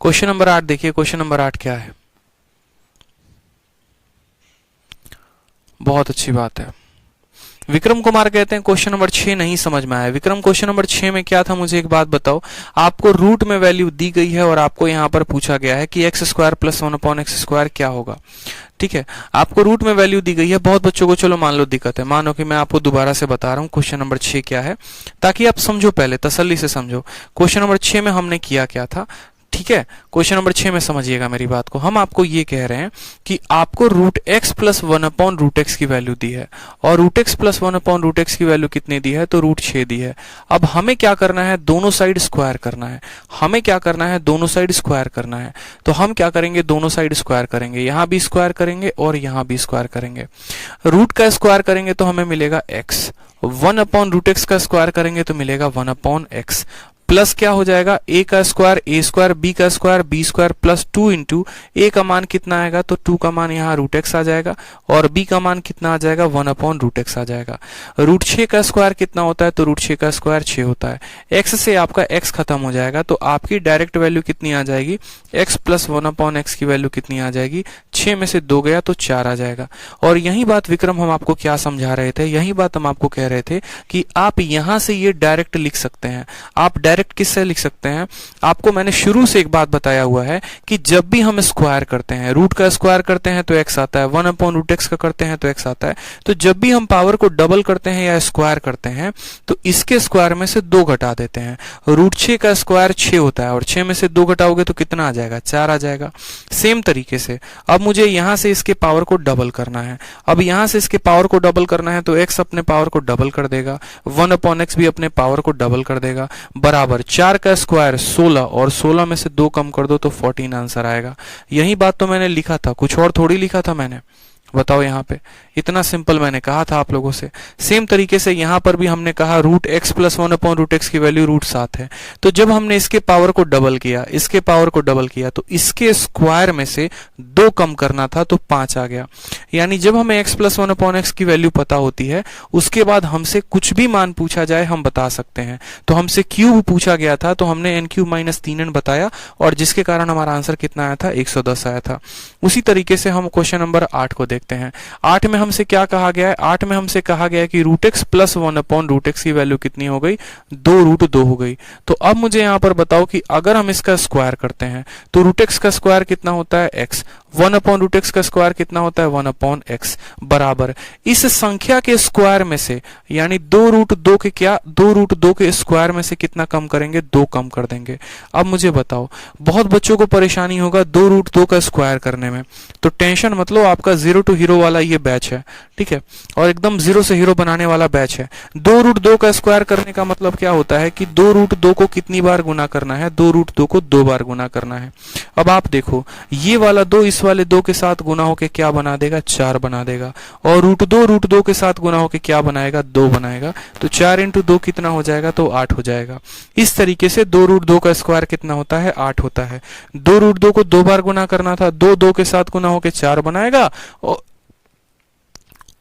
क्वेश्चन नंबर 8 देखिए, क्वेश्चन नंबर 8 क्या है। बहुत अच्छी बात है। विक्रम कुमार कहते हैं क्वेश्चन नंबर 6 नहीं समझ में आया। विक्रम क्वेश्चन नंबर 6 में क्या था, मुझे एक बात बताओ। आपको रूट में वैल्यू दी गई है और आपको यहां पर पूछा गया है कि x² + 1/x² क्या होगा। ठीक है, आपको रूट में वैल्यू दी गई है। बहुत बच्चों को चलो मान लो दिक्कत है, मानो कि मैं आपको दोबारा से बता रहा हूं क्वेश्चन नंबर 6 क्या है, ताकि आप समझो, पहले तसल्ली से समझो क्वेश्चन नंबर 6 में हमने किया क्या था। ठीक है, क्वेश्चन नंबर 6 में समझिएगा मेरी बात को। हम आपको ये कह रहे हैं कि आपको √x + 1/√x की वैल्यू दी है, और √x + 1/√x की वैल्यू कितनी दी है, तो √6 दी है। अब हमें क्या करना है, दोनों साइड स्क्वायर करना है। हमें क्या करना है, दोनों साइड स्क्वायर करना है। तो हम क्या करेंगे, दोनों साइड स्क्वायर करेंगे, यहां भी स्क्वायर करेंगे और यहां भी स्क्वायर करेंगे। रूट का स्क्वायर करेंगे तो हमें मिलेगा x, 1/√x का स्क्वायर करेंगे तो मिलेगा 1/x, प्लस क्या हो जाएगा, a का स्क्वायर a², b का square b² plus 2 into a का मान कितना आएगा, तो 2 का मान यहाँ √x आ जाएगा, और b का मान कितना आ जाएगा, 1/√x आ जाएगा। √6 का स्क्वायर कितना होता है, तो √6 का स्क्वायर 6 होता है। x से आपका x खत्म हो जाएगा, तो आपकी डायरेक्ट वैल्यू कितनी आ जाएगी, x + 1/x की वैल्यू कितनी आ जाएगी, 6 में से 2 गया तो 4 आ जाएगा। और यही बात विक्रम हम आपको क्या समझा रहे थे, यही बात हम आपको कह रहे थे कि आप यहां से ये डायरेक्ट लिख सकते हैं। आप डायरेक्ट किससे लिख सकते हैं, आपको मैंने शुरू से एक बात बताया हुआ है कि जब भी हम स्क्वायर करते हैं, रूट का स्क्वायर करते हैं तो x आता है, 1/√x का करते हैं तो x आता है। तो जब भी हम पावर को डबल करते हैं या स्क्वायर करते हैं तो इसके स्क्वायर में से 2 घटा देते हैं। √6 का स्क्वायर 6 होता है, और 6 में से 2 घटाओगे तो कितना आ जाएगा, 4 आ जाएगा। सेम तरीके से अब मुझे यहां से इसके पावर को डबल करना है। अब यहां से इसके पावर को डबल करना है तो x अपने पावर को डबल कर देगा, 1/x भी अपने पावर को डबल कर देगा, बराबर 4 का स्क्वायर 16, और 16 में से 2 कम कर दो तो 14 आंसर आएगा। यही बात तो मैंने लिखा था, कुछ और थोड़ी लिखा था मैंने। बताओ यहाँ पे इतना सिंपल मैंने कहा था आप लोगों से। सेम तरीके से यहाँ पर भी हमने कहा रूट एक्स प्लस 1/√x की वैल्यू √7 है। तो जब हमने इसके पावर को डबल किया, इसके पावर को डबल किया, तो इसके स्क्वायर में से 2 कम करना था तो 5 आ गया। यानी जब हमें x प्लस 1/x की वैल्यू पता होती है, उसके बाद हमसे कुछ भी मान पूछा जाए हम बता सकते हैं। तो हमसे क्यूब पूछा गया था तो हमने n³ - 3n बताया, और जिसके कारण हमारा आंसर कितना आया था, 110 आया था। उसी तरीके से हम क्वेश्चन नंबर 8 को देखते हैं। 8 में हमसे क्या कहा गया है, 8 में हमसे कहा गया है कि √x प्लस 1/√x की वैल्यू कितनी हो गई, 2√2 हो गई। तो अब मुझे यहां पर बताओ कि अगर हम इसका स्क्वायर करते हैं तो √x का स्क्वायर कितना होता है, x, 1/√x का स्क्वायर कितना होता है, 1/x, बराबर इस संख्या के स्क्वायर में से, यानी 2√2 के क्या, 2√2 के स्क्वायर में से कितना कम करेंगे, 2 कम कर देंगे। अब मुझे बताओ, बहुत बच्चों को परेशानी होगा 2√2 का स्क्वायर करने में, तो टेंशन मतलब आपका 0 टू हीरो वाला ये बैच है, ठीक है, और एकदम 0 से हीरो बनाने वाला बैच है। 2√2 का स्क्वायर करने का मतलब क्या होता है कि 2√2 को कितनी बार गुना करना है, 2√2 को 2 बार गुना करना है। अब आप देखो, ये वाला 2 इस वाले 2 के साथ गुना होके क्या बना देगा, 4 बना देगा, और √2 के साथ गुना होके क्या बनाएगा, 2 बनाएगा। तो 4 × 2 कितना हो जाएगा, तो 8 हो जाएगा। इस तरीके से 2√2 का स्क्वायर कितना होता है, 8 होता है। 2√2 को 2 बार गुना करना था, 2 के साथ गुना होके 4 बनाएगा,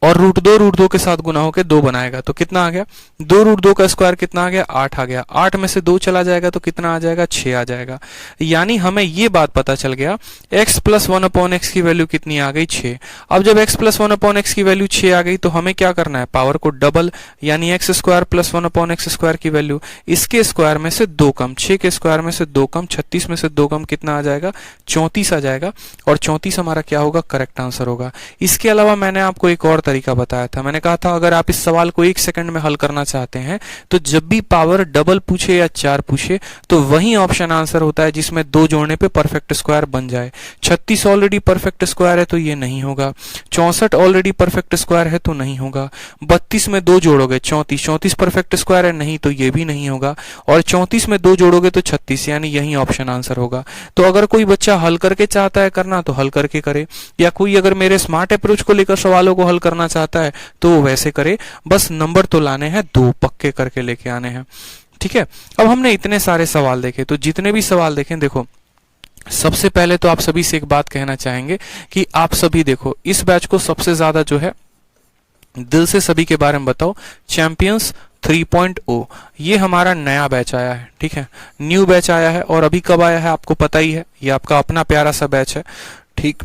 और √2 के साथ गुना होके 2 बनाएगा। तो कितना आ गया, 2√2 का स्क्वायर कितना आ गया, 8 आ गया। 8 में से 2 चला जाएगा तो कितना आ जाएगा, 6 आ जाएगा। यानी हमें ये बात पता चल गया, x प्लस 1/x की वैल्यू कितनी आ गई, 6। अब जब x प्लस 1/x की वैल्यू 6 आ गई तो हमें क्या करना है, पावर को डबल, यानी x² प्लस 1/x² की वैल्यू, इसके स्क्वायर में से 2 कम, 6 के स्क्वायर में से 2 कम, 36 में से 2 कम, कितना आ जाएगा, 34 आ जाएगा। और 34 हमारा क्या होगा, करेक्ट आंसर होगा। इसके अलावा मैंने आपको एक और तरीका बताया था। मैंने कहा था अगर आप इस सवाल को 1 सेकंड में हल करना चाहते हैं तो जब भी पावर डबल पूछे या 4 पूछे तो वही ऑप्शन आंसर होता है जिसमें 2 जोड़ने पे परफेक्ट स्क्वायर बन जाए। 36 ऑलरेडी परफेक्ट स्क्वायर है तो ये नहीं होगा। 64 ऑलरेडी परफेक्ट स्क्वायर है तो नहीं होगा। 32 में 2 जोड़ोगे 34, 34 परफेक्ट स्क्वायर है, नहीं तो ये भी नहीं होगा। और 34 में 2 जोड़ोगे तो 36, यानी यही ऑप्शन आंसर होगा। तो अगर कोई बच्चा हल करके चाहता है करना तो हल करके करे, या कोई अगर मेरे स्मार्ट अप्रोच को लेकर सवालों को हल करना चाहता है तो वैसे करे, बस नंबर तो लाने हैं, 2 पक्के करके लेके आने हैं, ठीक है। अब हमने इतने सारे सवाल देखे, तो जितने भी सवाल देखें, देखो सबसे पहले तो आप सभी से एक बात कहना चाहेंगे कि आप सभी देखो इस बैच को सबसे ज्यादा जो है दिल से सभी के बारे में बताओ। चैंपियंस 3.0 ये हमारा नया बैच आया है, ठीक है, न्यू बैच आया है। और अभी कब आया है आपको पता ही है, ये आपका अपना प्यारा सा बैच है, ठीक।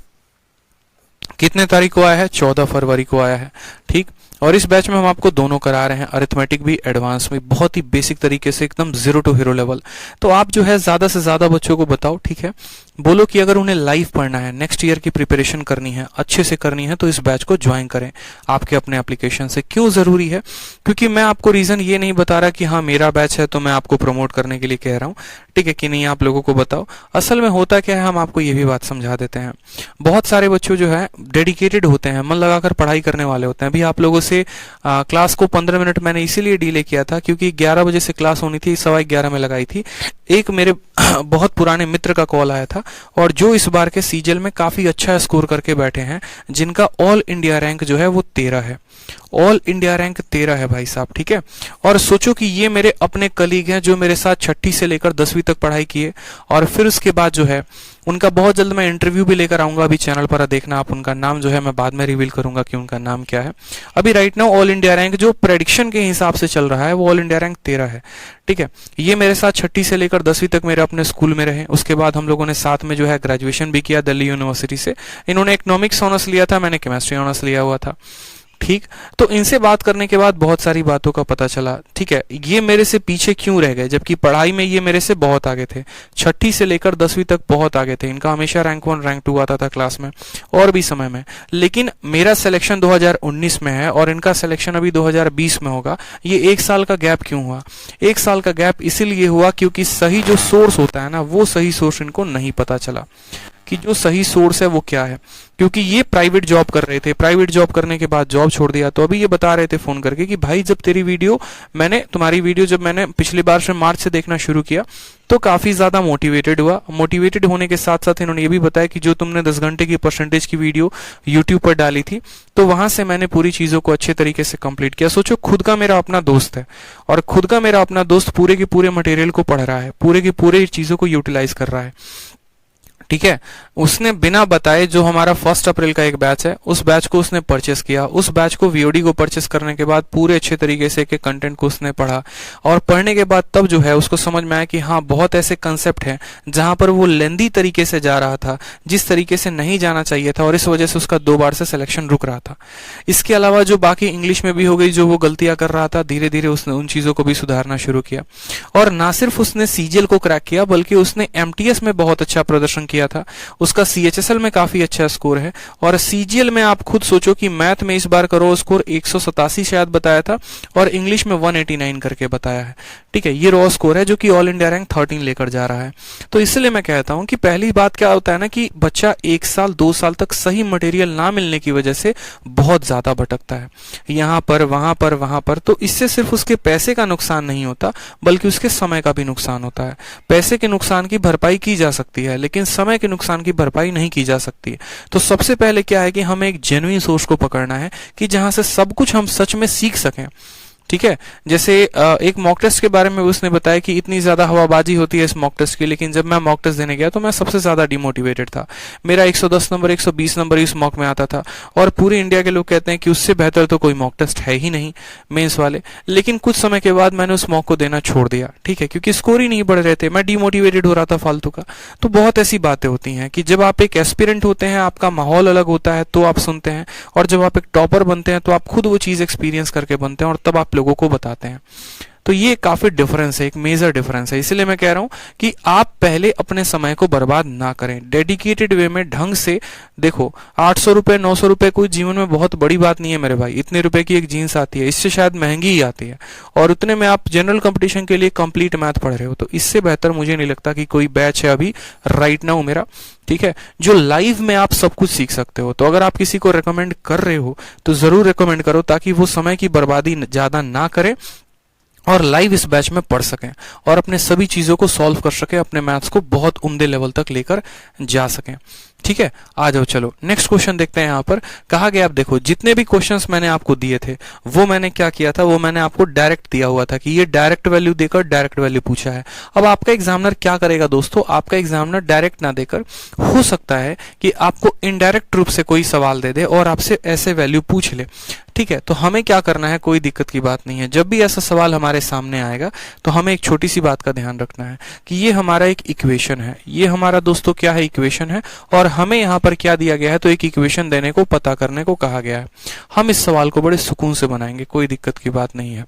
कितने तारीख को आया है, 14 फरवरी को आया है, ठीक। और इस बैच में हम आपको दोनों करा रहे हैं, अरिथमेटिक भी एडवांस में, बहुत ही बेसिक तरीके से, एकदम 0 टू हीरो लेवल। तो आप जो है ज्यादा से ज्यादा बच्चों को बताओ, ठीक है, बोलो कि अगर उन्हें लाइव पढ़ना है, नेक्स्ट ईयर की प्रिपरेशन करनी है, अच्छे से करनी है, तो इस बैच को ज्वाइन करें आपके अपने एप्लीकेशन से। क्यों जरूरी है, क्योंकि मैं आपको रीजन ये नहीं बता रहा कि हाँ मेरा बैच है तो मैं आपको प्रमोट करने के लिए कह रहा हूँ, ठीक है कि नहीं, आप लोगों को बताओ असल में होता क्या है, हम आपको ये भी बात समझा देते हैं। बहुत सारे बच्चों जो है डेडिकेटेड होते हैं, मन लगाकर पढ़ाई करने वाले होते हैं। अभी आप लोगों से क्लास को 15 मिनट मैंने इसीलिए डिले किया था क्योंकि 11 बजे से क्लास होनी थी, 11:15 में लगाई थी। एक मेरे बहुत पुराने मित्र का कॉल आया था, और जो इस बार के सीजल में काफी अच्छा स्कोर करके बैठे हैं, जिनका ऑल इंडिया रैंक जो है वो 13 है, ऑल इंडिया रैंक 13 है भाई साहब, ठीक है। और सोचो कि ये मेरे अपने कलीग हैं जो मेरे साथ 6ठी से लेकर 10वीं तक पढ़ाई किए, और फिर उसके बाद जो है उनका बहुत जल्द मैं इंटरव्यू भी लेकर आऊंगा। अभी चैनल पर देखना आप, उनका नाम जो है मैं बाद में रिवील करूंगा कि उनका नाम क्या है। अभी right now all India rank जो प्रेडिक्शन के हिसाब से चल रहा है वो ऑल इंडिया रैंक 13 है, ठीक है। ये मेरे साथ 6ठी से लेकर 10वीं तक मेरे अपने स्कूल में रहे। उसके बाद हम लोगों ने साथ में जो है ग्रेजुएशन भी किया दिल्ली यूनिवर्सिटी से। इन्होंने इकोनॉमिक्स ऑनर्स लिया था, मैंने केमिस्ट्री ऑनर्स लिया हुआ था, ठीक। तो इनसे बात करने के बाद बहुत सारी बातों का पता चला, ठीक है, ये मेरे से पीछे क्यों रह गए, जबकि पढ़ाई में ये मेरे से बहुत आगे थे। 6ठी से लेकर 10वीं तक बहुत आगे थे, इनका हमेशा रैंक 1 रैंक 2 आता था क्लास में और भी समय में। लेकिन मेरा सिलेक्शन 2019 में है और इनका सिलेक्शन अभी 2020 में होगा। ये 1 साल का गैप क्यों हुआ, 1 साल का गैप इसीलिए हुआ क्योंकि सही जो सोर्स होता है ना, वो सही सोर्स इनको नहीं पता चला। कि जो सही सोर्स है वो क्या है, क्योंकि ये प्राइवेट जॉब कर रहे थे, प्राइवेट जॉब करने के बाद जॉब छोड़ दिया, तो अभी ये बता रहे थे फोन करके कि भाई जब तुम्हारी वीडियो जब मैंने पिछली बार से मार्च से देखना शुरू किया तो काफी ज्यादा मोटिवेटेड हुआ। मोटिवेटेड होने के साथ साथ इन्होंने ये भी बताया कि जो तुमने 10 घंटे की परसेंटेज की वीडियो यूट्यूब पर डाली थी, तो वहां से मैंने पूरी चीजों को अच्छे तरीके से कंप्लीट किया। सोचो, खुद का मेरा अपना दोस्त है और खुद का मेरा अपना दोस्त पूरे के पूरे मटेरियल को पढ़ रहा है, पूरे के पूरे चीजों को यूटिलाइज कर रहा है, ठीक है। उसने बिना बताए जो हमारा 1 अप्रैल का एक बैच है, उस बैच को उसने परचेस किया। उस बैच को वीओडी को परचेस करने के बाद पूरे अच्छे तरीके से के कंटेंट को उसने पढ़ा, और पढ़ने के बाद तब जो है उसको समझ में आया कि हाँ, बहुत ऐसे कंसेप्ट हैं जहां पर वो लेंदी तरीके से जा रहा था, जिस तरीके से नहीं जाना चाहिए था, और इस वजह से उसका 2 बार से सिलेक्शन रुक रहा था। इसके अलावा जो बाकी इंग्लिश में भी हो गई, जो वो गलतियां कर रहा था, धीरे धीरे उसने उन चीजों को भी सुधारना शुरू किया। और ना सिर्फ उसने सीजीएल को क्रैक किया, बल्कि उसने एमटीएस में बहुत अच्छा प्रदर्शन किया था। उसका सीएचएसएल में काफी अच्छा स्कोर है, और सीजीएल में आप खुद सोचो कि मैथ में इस बार करो स्कोर 187 शायद बताया था, और इंग्लिश में 189 करके बताया है, ठीक है। ये रॉ स्कोर है जो कि ऑल इंडिया रैंक 13 लेकर जा रहा है। तो इसलिए मैं कहता हूं कि पहली बात क्या होता है ना, कि बच्चा 1 साल 2 साल तक सही मटेरियल ना मिलने की वजह से बहुत ज्यादा भटकता है, यहाँ पर वहां पर वहां पर। तो इससे सिर्फ उसके पैसे का नुकसान नहीं होता, बल्कि उसके समय का भी नुकसान होता है। पैसे के नुकसान की भरपाई की जा सकती है, लेकिन समय के नुकसान की भरपाई नहीं की जा सकती। तो सबसे पहले क्या है कि हमें एक जेन्युइन सोर्स को पकड़ना है कि जहां से सब कुछ हम सच में सीख सकें, ठीक है। जैसे एक मॉक टेस्ट के बारे में उसने बताया कि इतनी ज्यादा हवाबाजी होती है इस मॉक टेस्ट की, लेकिन जब मैं मॉक टेस्ट देने गया तो मैं सबसे ज्यादा डिमोटिवेटेड था। मेरा 110 नंबर 120 नंबर इस मॉक में आता था, और पूरे इंडिया के लोग कहते हैं कि उससे बेहतर तो कोई मॉक टेस्ट है ही नहीं, मेंस वाले। लेकिन कुछ समय के बाद मैंने उस मॉक को देना छोड़ दिया, ठीक है, क्योंकि स्कोर ही नहीं बढ़ रहे थे, मैं डिमोटिवेटेड हो रहा था फालतू का। तो बहुत ऐसी बातें होती हैं कि जब आप एक एस्पिरेंट होते हैं, आपका माहौल अलग होता है तो आप सुनते हैं, और जब आप एक टॉपर बनते हैं तो आप खुद वो चीज एक्सपीरियंस करके बनते हैं, और तब आप लोगों को बताते हैं। तो ये काफी डिफरेंस है, एक मेजर डिफरेंस है। इसलिए मैं कह रहा हूं कि आप पहले अपने समय को बर्बाद ना करें, डेडिकेटेड वे में ढंग से देखो। 800 रुपए 900 रुपए कोई जीवन में बहुत बड़ी बात नहीं है मेरे भाई। इतने रुपए की एक जीन्स आती है, इससे शायद महंगी ही आती है, और उतने में आप जनरल कंपटीशन के लिए कंप्लीट मैथ पढ़ रहे हो। तो इससे बेहतर मुझे नहीं लगता कि कोई बैच है अभी राइट नाउ मेरा, ठीक है, जो लाइव में आप सब कुछ सीख सकते हो। तो अगर आप किसी को रेकमेंड कर रहे हो तो जरूर रेकमेंड करो, ताकि वो समय की बर्बादी ज्यादा ना करे और लाइव इस बैच में पढ़ सकें, और अपने सभी चीजों को सॉल्व कर सकें, अपने मैथ्स को बहुत उम्दे लेवल तक लेकर जा सकें, ठीक है। आ जाओ, चलो नेक्स्ट क्वेश्चन देखते हैं। यहाँ पर कहा गया, आप देखो जितने भी क्वेश्चंस मैंने आपको दिए थे वो मैंने क्या किया था, वो मैंने आपको डायरेक्ट दिया हुआ था कि ये डायरेक्ट वैल्यू देकर डायरेक्ट वैल्यू पूछा है। अब आपका एग्जामिनर क्या करेगा दोस्तों, आपका एग्जामिनर डायरेक्ट ना देकर हो सकता है कि आपको इनडायरेक्ट रूप से कोई सवाल दे दे और आपसे ऐसे वैल्यू पूछ ले, ठीक है। तो हमें क्या करना है, कोई दिक्कत की बात नहीं है। जब भी ऐसा सवाल हमारे सामने आएगा तो हमें एक छोटी सी बात का ध्यान रखना है कि ये हमारा एक इक्वेशन है, ये हमारा दोस्तों क्या है, इक्वेशन है, और हमें यहाँ पर क्या दिया गया है, तो एक इक्वेशन देने को, पता करने को कहा गया है। हम इस सवाल को बड़े सुकून से बनाएंगे, कोई दिक्कत की बात नहीं है।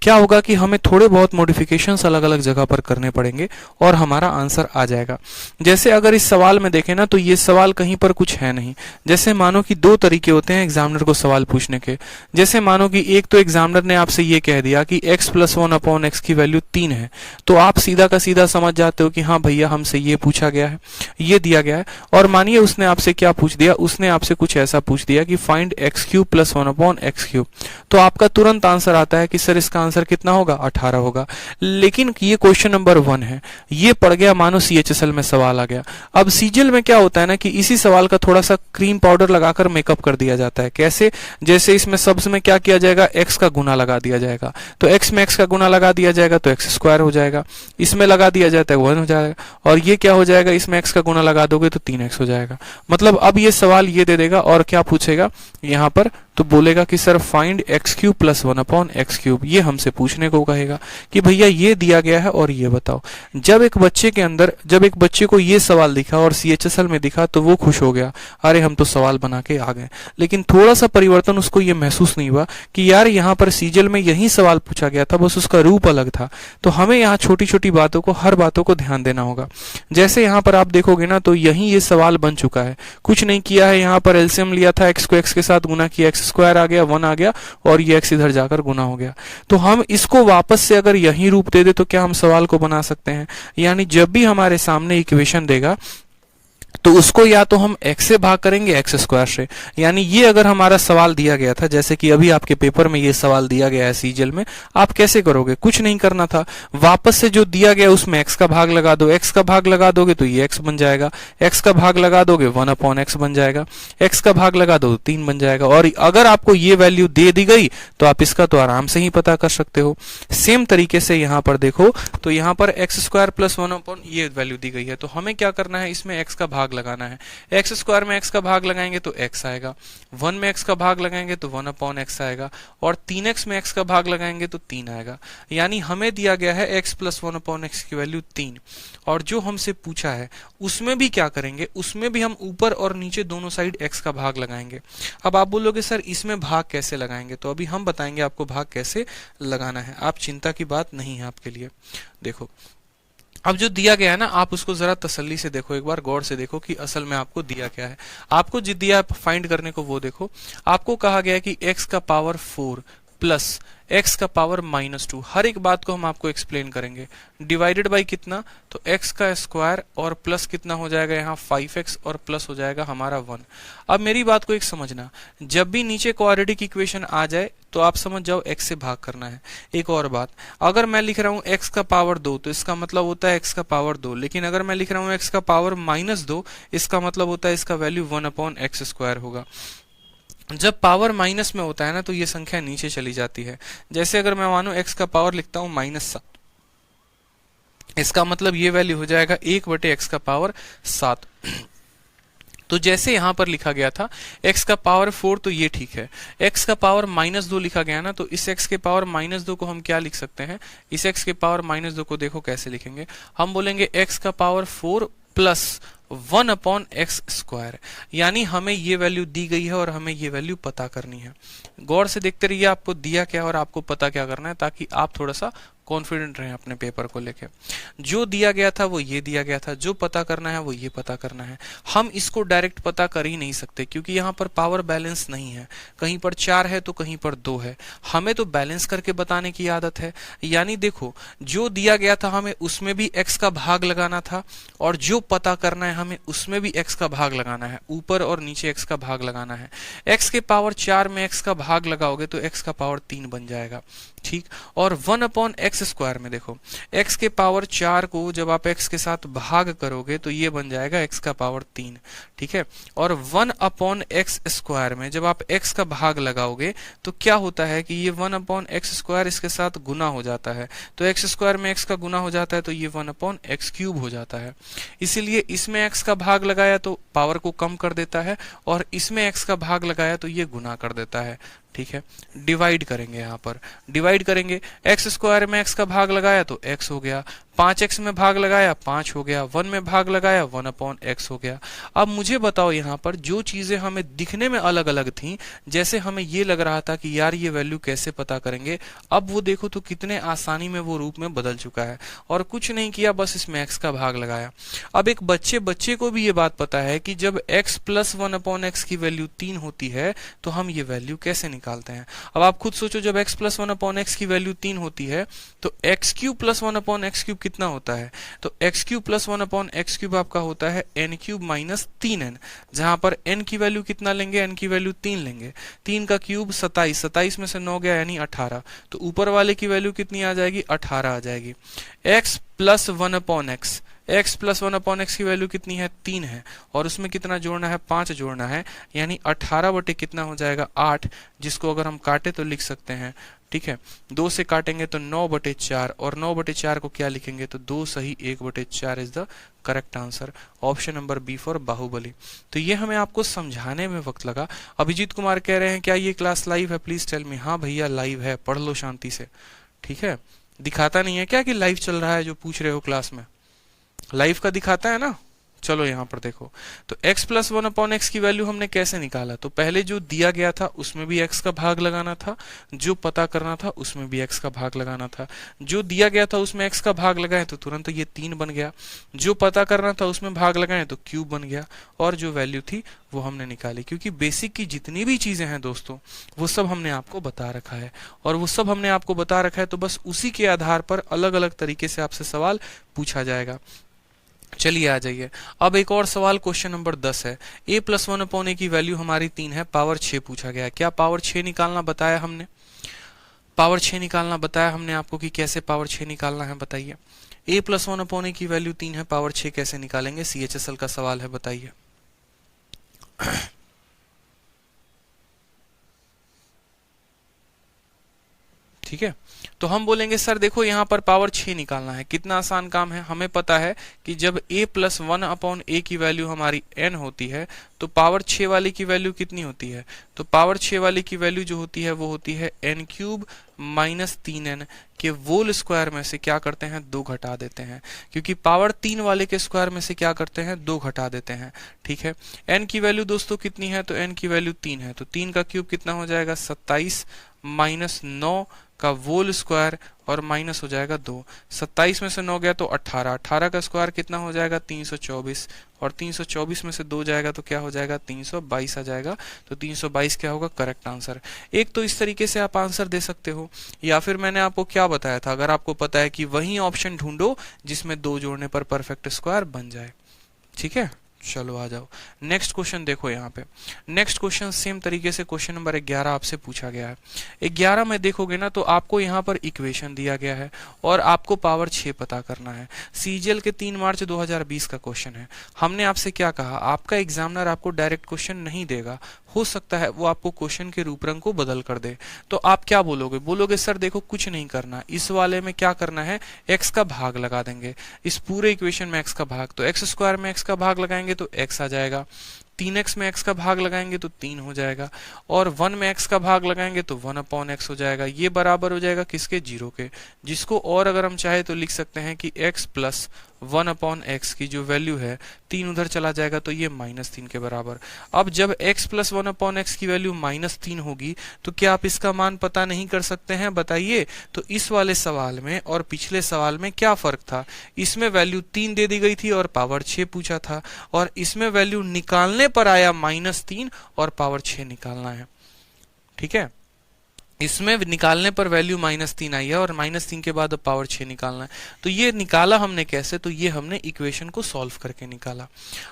क्या होगा कि हमें थोड़े बहुत मॉडिफिकेशंस अलग अलग जगह पर करने पड़ेंगे और हमारा आंसर आ जाएगा। जैसे अगर इस सवाल में देखें ना, तो ये सवाल कहीं पर कुछ है नहीं। जैसे मानो कि 2 तरीके होते हैं एग्जामिनर को सवाल पूछने के। जैसे मानो कि एक तो एग्जामिनर ने आपसे ये कह दिया कि x + 1/x की वैल्यू 3 है, तो आप सीधा का सीधा समझ जाते हो कि हाँ भैया हमसे ये पूछा गया है, ये दिया गया है। और मानिए उसने आपसे क्या पूछ दिया, उसने आपसे कुछ ऐसा पूछ दिया कि फाइंड x³ + 1/x³, तो आपका तुरंत आंसर आता है कि सर इसका आंसर कितना होगा, 18 होगा। लेकिन ये क्वेश्चन नंबर 1 है, ये पड़ गया, मानो सीएचएसएल में सवाल आ गया। अब सीजीएल में क्या होता है ना कि इसी सवाल का थोड़ा सा क्रीम पाउडर लगाकर मेकअप कर दिया जाता है। कैसे, जैसे इसमें शब्द में क्या किया जाएगा, x का गुना लगा दिया जाएगा, तो x में x का गुना लगा दिया जाएगा तो x² हो जाएगा, इसमें लगा दिया जाता है 1 हो जाएगा, और ये क्या हो जाएगा, इसमें x का गुना लगा दोगे तो 3x हो जाएगा। मतलब अब ये सवाल ये दे देगा और क्या पूछेगा यहाँ पर, तो बोलेगा कि सर फाइंड x³ + 1/x³। ये हमसे पूछने को कहेगा कि भैया ये दिया गया है और ये बताओ। जब एक बच्चे को ये सवाल दिखा और सीएचएसएल में दिखा तो वो खुश हो गया, अरे हम तो सवाल बना के आ गए। लेकिन थोड़ा सा परिवर्तन उसको ये महसूस नहीं हुआ कि यार यहाँ पर सीजीएल में यही सवाल पूछा गया था, बस उसका रूप अलग था। तो हमें यहाँ छोटी छोटी बातों को, हर बातों को ध्यान देना होगा। जैसे यहाँ पर आप देखोगे ना, तो यही ये सवाल बन चुका है, कुछ नहीं किया है। यहाँ पर एलसीएम लिया था, x को x के साथ गुना किया, x² आ गया, 1 आ गया, और ये x इधर जाकर गुना हो गया। तो हम इसको वापस से अगर यही रूप दे दे तो क्या हम सवाल को बना सकते हैं। यानी जब भी हमारे सामने इक्वेशन देगा तो उसको या तो हम x से भाग करेंगे एक्स स्क्वायर से। यानी ये अगर हमारा सवाल दिया गया था, जैसे कि अभी आपके पेपर में ये सवाल दिया गया है सीजीएल में, आप कैसे करोगे? कुछ नहीं करना था, वापस से जो दिया गया उसमें x का भाग लगा दो। x का भाग लगा दोगे तो ये x बन जाएगा, x का भाग लगा दोगे 1/x बन जाएगा, x का भाग लगा दो 3 बन जाएगा। और अगर आपको ये वैल्यू दे दी गई तो आप इसका तो आराम से ही पता कर सकते हो। सेम तरीके से यहाँ पर देखो, तो यहाँ पर एक्स स्क्वायर प्लस 1/, ये वैल्यू दी गई है, तो हमें क्या करना है, इसमें x का भाग लगाना है। एक्स स्क्वायर में x का भाग लगाएंगे तो x आएगा, 1 में x का भाग लगाएंगे तो 1/x आएगा, और 3x में x का भाग लगाएंगे तो 3 आएगा। यानी हमें दिया गया है x प्लस 1/x की वैल्यू 3, और जो हमसे पूछा है उसमें भी क्या करेंगे, उसमें भी हम ऊपर और नीचे दोनों साइड x का भाग लगाएंगे। अब आप बोलोगे सर इसमें भाग कैसे लगाएंगे, तो अभी हम बताएंगे आपको भाग कैसे लगाना है, आप चिंता की बात नहीं है आपके लिए। देखो अब जो दिया गया है ना, आप उसको जरा तसल्ली से देखो, एक बार गौर से देखो कि असल में आपको दिया क्या है। आपको जो दिया फाइंड करने को वो देखो, आपको कहा गया है कि x का पावर 4 प्लस x का पावर -2, हर एक बात को हम आपको एक्सप्लेन करेंगे। डिवाइडेड बाई कितना, तो x का स्क्वायर और प्लस कितना हो जाएगा यहाँ 5x, और प्लस हो जाएगा हमारा 1। अब मेरी बात को एक समझना, जब भी नीचे क्वाड्रेटिक इक्वेशन आ जाए तो आप समझ जाओ x से भाग करना है। एक और बात, अगर मैं लिख रहा हूं x का पावर 2 तो इसका मतलब होता है x का पावर 2, लेकिन अगर मैं लिख रहा हूं x का पावर -2 इसका मतलब होता है इसका वैल्यू 1/x² होगा। जब पावर माइनस में होता है ना तो ये संख्या नीचे चली जाती है। जैसे अगर मैं मानो x का पावर लिखता हूं -7, इसका मतलब ये वैल्यू हो जाएगा 1/x का पावर 7। तो जैसे यहां पर लिखा गया था x का पावर 4, तो ये ठीक है। x का पावर -2 लिखा गया ना, तो इस x के पावर -2 को हम क्या लिख सकते हैं, इस x के पावर -2 को देखो कैसे लिखेंगे, हम बोलेंगे x का पावर 4 प्लस 1/x²। यानी हमें ये वैल्यू दी गई है और हमें ये वैल्यू पता करनी है। गौर से देखते रहिए आपको दिया क्या है और आपको पता क्या करना है, ताकि आप थोड़ा सा कॉन्फिडेंट रहें अपने पेपर को लेके। जो दिया गया था वो ये दिया गया था, जो पता करना है वो ये पता करना है। हम इसको डायरेक्ट पता कर ही नहीं सकते क्योंकि यहाँ पर पावर बैलेंस नहीं है, कहीं पर 4 है तो कहीं पर 2 है। हमें तो बैलेंस करके बताने की आदत है। यानी देखो, जो दिया गया था हमें उसमें भी x का भाग लगाना था, और जो पता करना है हमें उसमें भी x का भाग लगाना है, ऊपर और नीचे x का भाग लगाना है। x के पावर 4 में x का भाग लगाओगे तो x का पावर 3 बन जाएगा, ठीक। और 1/x² में देखो, x के पावर 4 को जब आप x के साथ भाग करोगे तो ये बन जाएगा x का पावर 3, ठीक है। और 1/x² में जब आप x का भाग लगाओगे तो क्या होता है कि ये 1/x² इसके साथ गुना हो जाता है, तो x² में x का गुना हो जाता है तो ये 1/x³ हो जाता है। इसीलिए इसमें x का भाग लगाया तो पावर को कम कर देता है, और इसमें x का भाग लगाया तो ये गुना कर देता है, ठीक है। डिवाइड करेंगे, यहाँ पर डिवाइड करेंगे, x² में x का भाग लगाया तो x हो गया, 5x में भाग लगाया 5 हो गया, 1 में भाग लगाया 1/x हो गया। अब मुझे बताओ यहाँ पर जो चीजें हमें दिखने में अलग अलग थी, जैसे हमें ये लग रहा था कि यार ये वैल्यू कैसे पता करेंगे, अब वो देखो तो कितने आसानी में वो रूप में बदल चुका है, और कुछ नहीं किया, बस इसमें x का भाग लगाया। अब एक बच्चे को भी ये बात पता है कि जब x प्लस 1/x की वैल्यू 3 होती है तो हम ये वैल्यू कैसे निकालते हैं। अब आप खुद सोचो, जब x प्लस 1/x की वैल्यू 3 होती है तो x³ प्लस 1/x³ कितना होता है, तो x³ प्लस 1/x³ आपका होता है n³ माइनस 3n, जहां पर n की वैल्यू कितना लेंगे, n की वैल्यू 3 लेंगे, 3 का क्यूब 27, 27 में से 9 गया यानी 18, तो ऊपर वाले की वैल्यू कितनी आ जाएगी, 18 आ जाएगी। x plus 1/x, x plus 1/x की वैल्यू कितनी है, 3 है, और उसमें कितना जोड़ना है, 5 जोड़ना है, यानी 18 बटे कितना हो जाएगा, 8, जिसको अगर हम काटे तो लिख सकते हैं, ठीक है। 2 से काटेंगे तो 9/4, और 9/4 को क्या लिखेंगे, तो 2 सही 1/4 is the correct answer. Option number B for Baahubali. तो ये हमें आपको समझाने में वक्त लगा। अभिजीत कुमार कह रहे हैं क्या ये क्लास लाइव है, प्लीज टेल मी। हाँ भैया लाइव है, पढ़ लो शांति से, ठीक है। दिखाता नहीं है क्या कि लाइव चल रहा है, जो पूछ रहे हो क्लास में लाइव का दिखाता है ना। चलो यहाँ पर देखो, तो x प्लस 1/x की वैल्यू हमने कैसे निकाला, तो पहले जो दिया गया था उसमें भी x का भाग लगाना था, जो पता करना था उसमें भी x का भाग लगाना था। जो दिया गया था उसमें x का भाग लगाए तो तुरंत ये 3 बन गया, जो पता करना था उसमें भाग लगाए तो क्यूब बन गया, और जो वैल्यू थी वो हमने निकाली। क्योंकि बेसिक की जितनी भी चीजें हैं दोस्तों वो सब हमने आपको बता रखा है, और वो सब हमने आपको बता रखा है तो बस उसी के आधार पर अलग अलग तरीके से आपसे सवाल पूछा जाएगा। चलिए आ जाइए। अब एक और सवाल क्वेश्चन नंबर 10 है। a प्लस 1/a की वैल्यू हमारी 3 है, पावर 6 पूछा गया है। क्या पावर 6 निकालना बताया हमने? पावर 6 निकालना बताया हमने आपको कि कैसे पावर 6 निकालना है, बताइए। a प्लस 1/a की वैल्यू 3 है, पावर 6 कैसे निकालेंगे? CHSL का सवाल है, बताइए। ठीक है, तो हम बोलेंगे सर देखो यहाँ पर पावर 6 निकालना है, कितना आसान काम है। हमें पता है कि जब a प्लस 1/a की वैल्यू हमारी n होती है तो पावर 6 वाली की वैल्यू कितनी होती है? तो पावर 6 वाली की वैल्यू जो होती है वो होती है n³ माइनस 3n के होल स्क्वायर में से क्या करते हैं? 2 घटा देते हैं, क्योंकि पावर 3 वाले के स्क्वायर में से क्या करते हैं? 2 घटा देते हैं। ठीक है, n की वैल्यू दोस्तों कितनी है? तो n की वैल्यू 3 है, तो 3 का क्यूब कितना हो जाएगा? 27 माइनस 9 का होल स्क्वायर और माइनस हो जाएगा 2। 27 में से 9 गया तो 18, 18 का स्क्वायर कितना हो जाएगा? 324, और 324 में से 2 जाएगा तो क्या हो जाएगा? 322 आ जाएगा। तो 322 क्या होगा? Correct answer. एक तो इस तरीके से आप आंसर दे सकते हो, या फिर मैंने आपको क्या बताया था, अगर आपको पता है कि वही ऑप्शन ढूंढो जिसमें 2 जोड़ने पर परफेक्ट स्क्वायर बन जाए। ठीक है, चलो आ जाओ। नेक्स्ट क्वेश्चन देखो यहाँ पे। नेक्स्ट क्वेश्चन सेम तरीके से क्वेश्चन नंबर 11 आपसे पूछा गया है। 11 में देखोगे ना तो आपको यहाँ पर इक्वेशन दिया गया है और आपको पावर 6 पता करना है। सीजीएल के 3 मार्च 2020 का क्वेश्चन है। हमने आपसे क्या कहा, आपका एग्जामिनर आपको डायरेक्ट क्वेश्चन नहीं देगा, हो सकता है वो आपको क्वेश्चन के रूपरंग को बदल कर दे। तो आप क्या बोलोगे? बोलोगे सर देखो कुछ नहीं करना, इस वाले में क्या करना है? x का भाग लगा देंगे, इस पूरे इक्वेशन में x का भाग। तो x स्क्वायर में x का भाग लगाएंगे तो x आ जाएगा, 3x में x का भाग लगाएंगे तो 3 हो जाएगा, और 1 में x का भाग लगाएंगे तो 1/x हो जाएगा। ये बराबर हो जाएगा किसके? 0 के। जिसको और अगर हम चाहे तो लिख सकते हैं कि x प्लस 1/x की जो वैल्यू है 3 उधर चला जाएगा तो ये -3 के बराबर। अब जब x प्लस 1/x की वैल्यू -3 होगी तो क्या आप इसका मान पता नहीं कर सकते हैं? बताइए। तो इस वाले सवाल में और पिछले सवाल में क्या फर्क था? इसमें वैल्यू 3 दे दी गई थी और पावर 6 पूछा था, और इसमें वैल्यू निकालने पर आया -3 और पावर 6 निकालना है। ठीक है, इसमें निकालने पर वैल्यू -3 आई है और -3 के बाद अब पावर 6 निकालना है। तो ये निकाला हमने कैसे? तो ये हमने इक्वेशन को सॉल्व करके निकाला।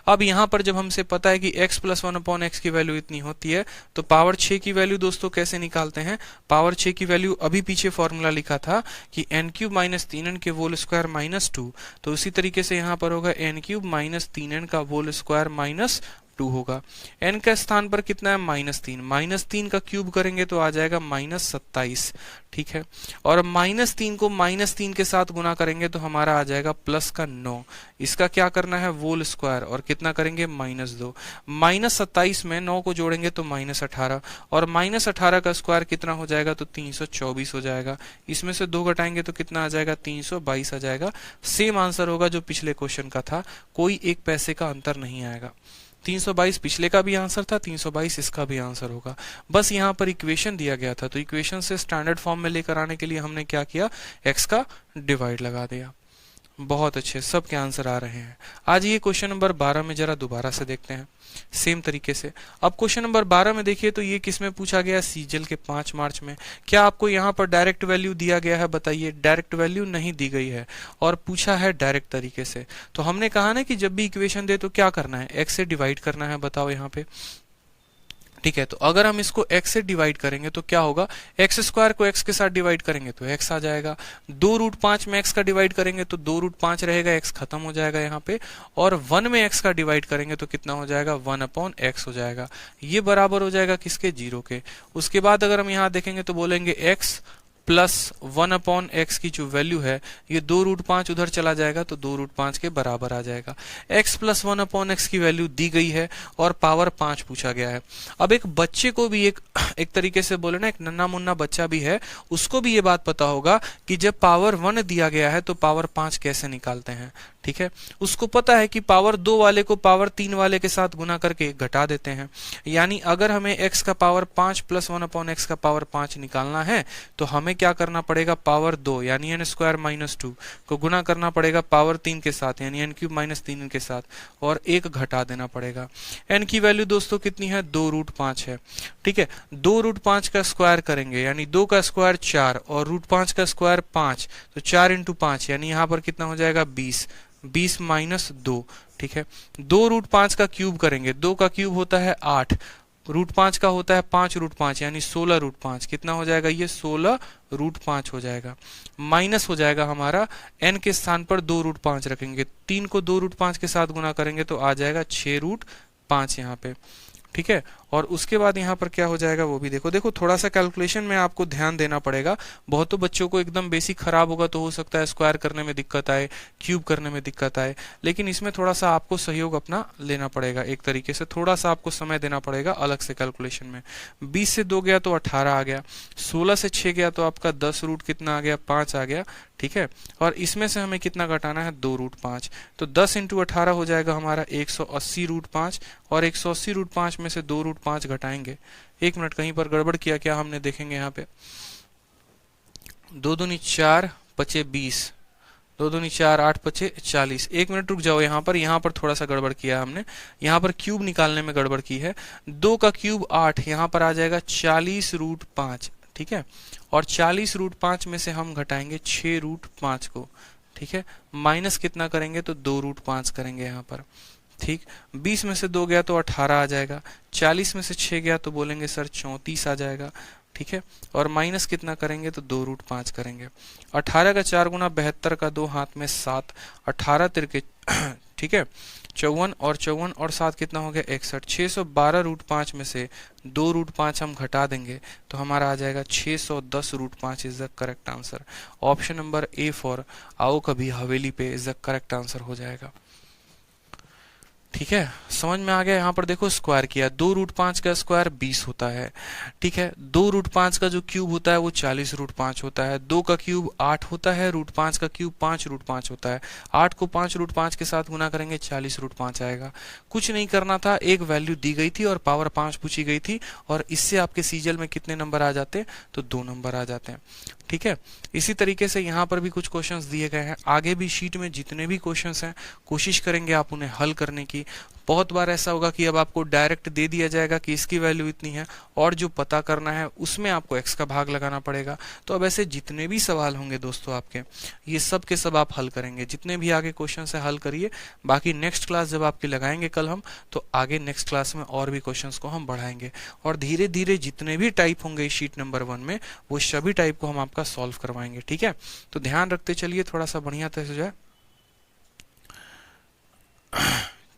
अब यहाँ पर जब हमसे पता है कि x प्लस 1/x की वैल्यू इतनी होती है तो पावर 6 की वैल्यू दोस्तों कैसे निकालते हैं? पावर 6 की वैल्यू अभी पीछे फॉर्मूला लिखा था कि n³ माइनस 3n के होल स्क्वायर -2, तो उसी तरीके से यहाँ पर होगा n³ माइनस 3n का होल स्क्वायर -2 होगा। n का स्थान पर कितना है? -3, -3 का क्यूब करेंगे तो आ जाएगा -27। ठीक है, और -3 को -3 के साथ गुना करेंगे तो हमारा आ जाएगा प्लस का 9। इसका क्या करना है? होल स्क्वायर, और कितना करेंगे? -2। -27 में 9 को जोड़ेंगे तो -18, और -18 का स्क्वायर कितना हो जाएगा? तो 324 हो जाएगा। इसमें से 2 घटाएंगे तो कितना आ जाएगा? 322 आ जाएगा। सेम आंसर होगा जो पिछले क्वेश्चन का था, कोई 1 पैसे का अंतर नहीं आएगा। 322 पिछले का भी आंसर था, 322 इसका भी आंसर होगा। बस यहाँ पर इक्वेशन दिया गया था तो इक्वेशन से स्टैंडर्ड फॉर्म में लेकर आने के लिए हमने क्या किया? x का डिवाइड लगा दिया। बहुत अच्छे, सबके आंसर आ रहे हैं। आज ये क्वेश्चन नंबर 12 में जरा दोबारा से देखते हैं सेम तरीके से। अब क्वेश्चन नंबर 12 में देखिए तो ये किसमें पूछा गया? सीजीएल के 5 मार्च में। क्या आपको यहाँ पर डायरेक्ट वैल्यू दिया गया है? बताइए। डायरेक्ट वैल्यू नहीं दी गई है और पूछा है डायरेक्ट तरीके से। तो हमने कहा ना कि जब भी इक्वेशन दे तो क्या करना है? x से डिवाइड करना है। बताओ यहाँ पे। ठीक है, तो अगर हम इसको x से डिवाइड करेंगे तो क्या होगा? x स्क्वायर को x के साथ डिवाइड करेंगे तो x आ जाएगा। 2√5 में x का डिवाइड करेंगे तो 2√5 रहेगा, x खत्म हो जाएगा यहाँ पे, और 1 में x का डिवाइड करेंगे तो कितना हो जाएगा? 1/x हो जाएगा। ये बराबर हो जाएगा किसके? 0 के। उसके बाद अगर हम यहाँ देखेंगे तो बोलेंगे x प्लस 1/x की जो वैल्यू है ये 2√5 उधर चला जाएगा तो 2√5 के बराबर आ जाएगा। x प्लस 1/x की वैल्यू दी गई है और पावर 5 पूछा गया है। अब एक बच्चे को भी एक तरीके से बोले ना, एक नन्ना मुन्ना बच्चा भी है, उसको भी ये बात पता होगा कि जब पावर 1 दिया गया है तो पावर 5 कैसे निकालते हैं। ठीक है, उसको पता है कि पावर 2 वाले को पावर 3 वाले के साथ गुना करके घटा देते हैं। यानी अगर हमें x का पावर 5 प्लस 1/x का पावर 5 निकालना है तो हमें क्या करना पड़ेगा? पावर 2 यानी n स्क्वायर माइनस 2 को गुना करना पड़ेगा पावर 3 के साथ यानी n³ माइनस 3 के साथ, और 1 घटा देना पड़ेगा। n की वैल्यू दोस्तों कितनी है? 2√5 है। ठीक है, 2√5 का स्क्वायर करेंगे यानी 2 का स्क्वायर 4 और √5 का स्क्वायर 5, तो 4 × 5 यानी यहाँ पर कितना हो जाएगा? 20। 20 माइनस 2, ठीक है। 2 रूट 5 का क्यूब करेंगे, 2 का क्यूब होता है 8, रूट 5 का होता है 5 रूट 5 यानी 16 रूट 5। कितना हो जाएगा ये? 16 रूट 5 हो जाएगा। माइनस हो जाएगा हमारा, n के स्थान पर 2 रूट 5 रखेंगे, 3 को 2 रूट 5 के साथ गुना करेंगे तो आ जाएगा 6 रूट 5 यहाँ पे, ठीक है। और उसके बाद यहाँ पर क्या हो जाएगा वो भी देखो। देखो थोड़ा सा कैलकुलेशन में आपको ध्यान देना पड़ेगा। बहुतों बच्चों को एकदम बेसिक खराब होगा तो हो सकता है स्क्वायर करने में दिक्कत आए, क्यूब करने में दिक्कत आए, लेकिन इसमें थोड़ा सा आपको सहयोग अपना लेना पड़ेगा, एक तरीके से थोड़ा सा आपको समय देना पड़ेगा अलग से कैलकुलेशन में। 20 से 2 गया तो 18 आ गया, 16 से 6 गया तो आपका 10 रूट कितना आ गया? 5 आ गया, ठीक है। और इसमें से हमें कितना घटाना है? 2 रूट 5। तो 10 इंटू 18 हो जाएगा हमारा 180 रूट 5, और 180 रूट 5 में से 2 रूट 5 घटाएंगे। 1 मिनट, कहीं पर गड़बड़ किया क्या हमने? देखेंगे यहाँ पे। 2 दूनी 4 पचे 20, 2 दूनी 4 8 पचे 40। 1 मिनट रुक जाओ, यहाँ पर थोड़ा सा गड़बड़ किया हमने, यहाँ पर क्यूब निकालने में गड़बड़ की है। 2 का क्यूब 8, यहाँ पर आ जाएगा 40 रूट 5, ठीक है। और 40 रूट 5 में से हम घटाएंगे 6 रूट 5 को, ठीक है। माइनस कितना करेंगे? तो 2 रूट 5 करेंगे यहाँ पर, ठीक। 20 में से 2 गया तो 18 आ जाएगा, 40 में से 6 गया तो बोलेंगे सर 34 आ जाएगा, ठीक है। और माइनस कितना करेंगे? तो 2 रूट 5 करेंगे। 18 का 4 गुना 72 का 2 हाथ में 7, 18 तिरके ठीक है 54, और 54 और 7 कितना हो गया? 61। 612 रूट 5 में से 2 रूट 5 हम घटा देंगे तो हमारा आ जाएगा 610 root 5 is the correct answer. Option number A for आओ कभी हवेली पे इज द करेक्ट आंसर हो जाएगा, ठीक है। समझ में आ गया? यहाँ पर देखो स्क्वायर किया, 2 रूट 5 का स्क्वायर 20 होता है, ठीक है। 2 रूट 5 का जो क्यूब होता है वो 40 रूट 5 होता है, 2 का क्यूब 8 होता है, रूट 5 का क्यूब 5 रूट 5 होता है। 8 को 5 रूट 5 के साथ गुना करेंगे 40 रूट 5 आएगा। कुछ नहीं करना था, एक वैल्यू दी गई थी और पावर 5 पूछी गई थी, और इससे आपके सीजल में कितने नंबर आ जाते? तो 2 नंबर आ जाते हैं, ठीक है। इसी तरीके से यहाँ पर भी कुछ क्वेश्चंस दिए गए हैं, आगे भी शीट में जितने भी क्वेश्चंस हैं कोशिश करेंगे आप उन्हें हल करने की। बहुत बार ऐसा होगा कि अब आपको डायरेक्ट दे दिया जाएगा कि इसकी वैल्यू इतनी है, और जो पता करना है उसमें आपको x का भाग लगाना पड़ेगा। तो अब ऐसे जितने भी सवाल होंगे दोस्तों आपके, ये सब के सब आप हल करेंगे, जितने भी आगे क्वेश्चन है हल करिए। बाकी नेक्स्ट क्लास जब आपकी लगाएंगे कल हम, तो आगे नेक्स्ट क्लास में और भी क्वेश्चन को हम बढ़ाएंगे, और धीरे धीरे जितने भी टाइप होंगे शीट नंबर 1 में वो सभी टाइप को हम आपका सॉल्व करवाएंगे, ठीक है। तो ध्यान रखते चलिए, थोड़ा सा बढ़िया तरह से जो है,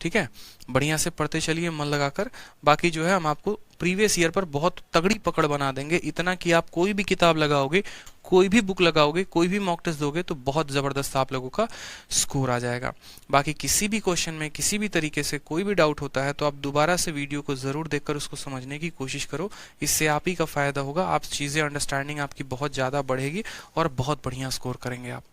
ठीक है, बढ़िया से पढ़ते चलिए मन लगाकर। बाकी जो है हम आपको प्रीवियस ईयर पर बहुत तगड़ी पकड़ बना देंगे, इतना कि आप कोई भी किताब लगाओगे, कोई भी बुक लगाओगे, कोई भी मॉक टेस्ट दोगे तो बहुत जबरदस्त आप लोगों का स्कोर आ जाएगा। बाकी किसी भी क्वेश्चन में किसी भी तरीके से कोई भी डाउट होता है तो आप दोबारा से वीडियो को जरूर देखकर उसको समझने की कोशिश करो, इससे आप ही का फायदा होगा, आप चीजें अंडरस्टैंडिंग आपकी बहुत ज्यादा बढ़ेगी और बहुत बढ़िया स्कोर करेंगे आप,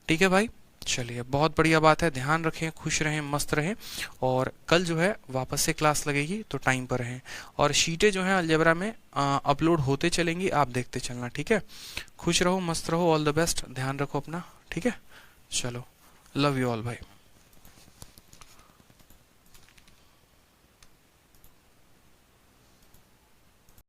ठीक है भाई। चलिए बहुत बढ़िया बात है, ध्यान रखें, खुश रहें, मस्त रहें, और कल जो है वापस से क्लास लगेगी तो टाइम पर रहें, और शीटें जो हैं अलजेब्रा में अपलोड होते चलेंगी, आप देखते चलना, ठीक है। खुश रहो, मस्त रहो, ऑल द बेस्ट, ध्यान रखो अपना, ठीक है। चलो, लव यू ऑल भाई।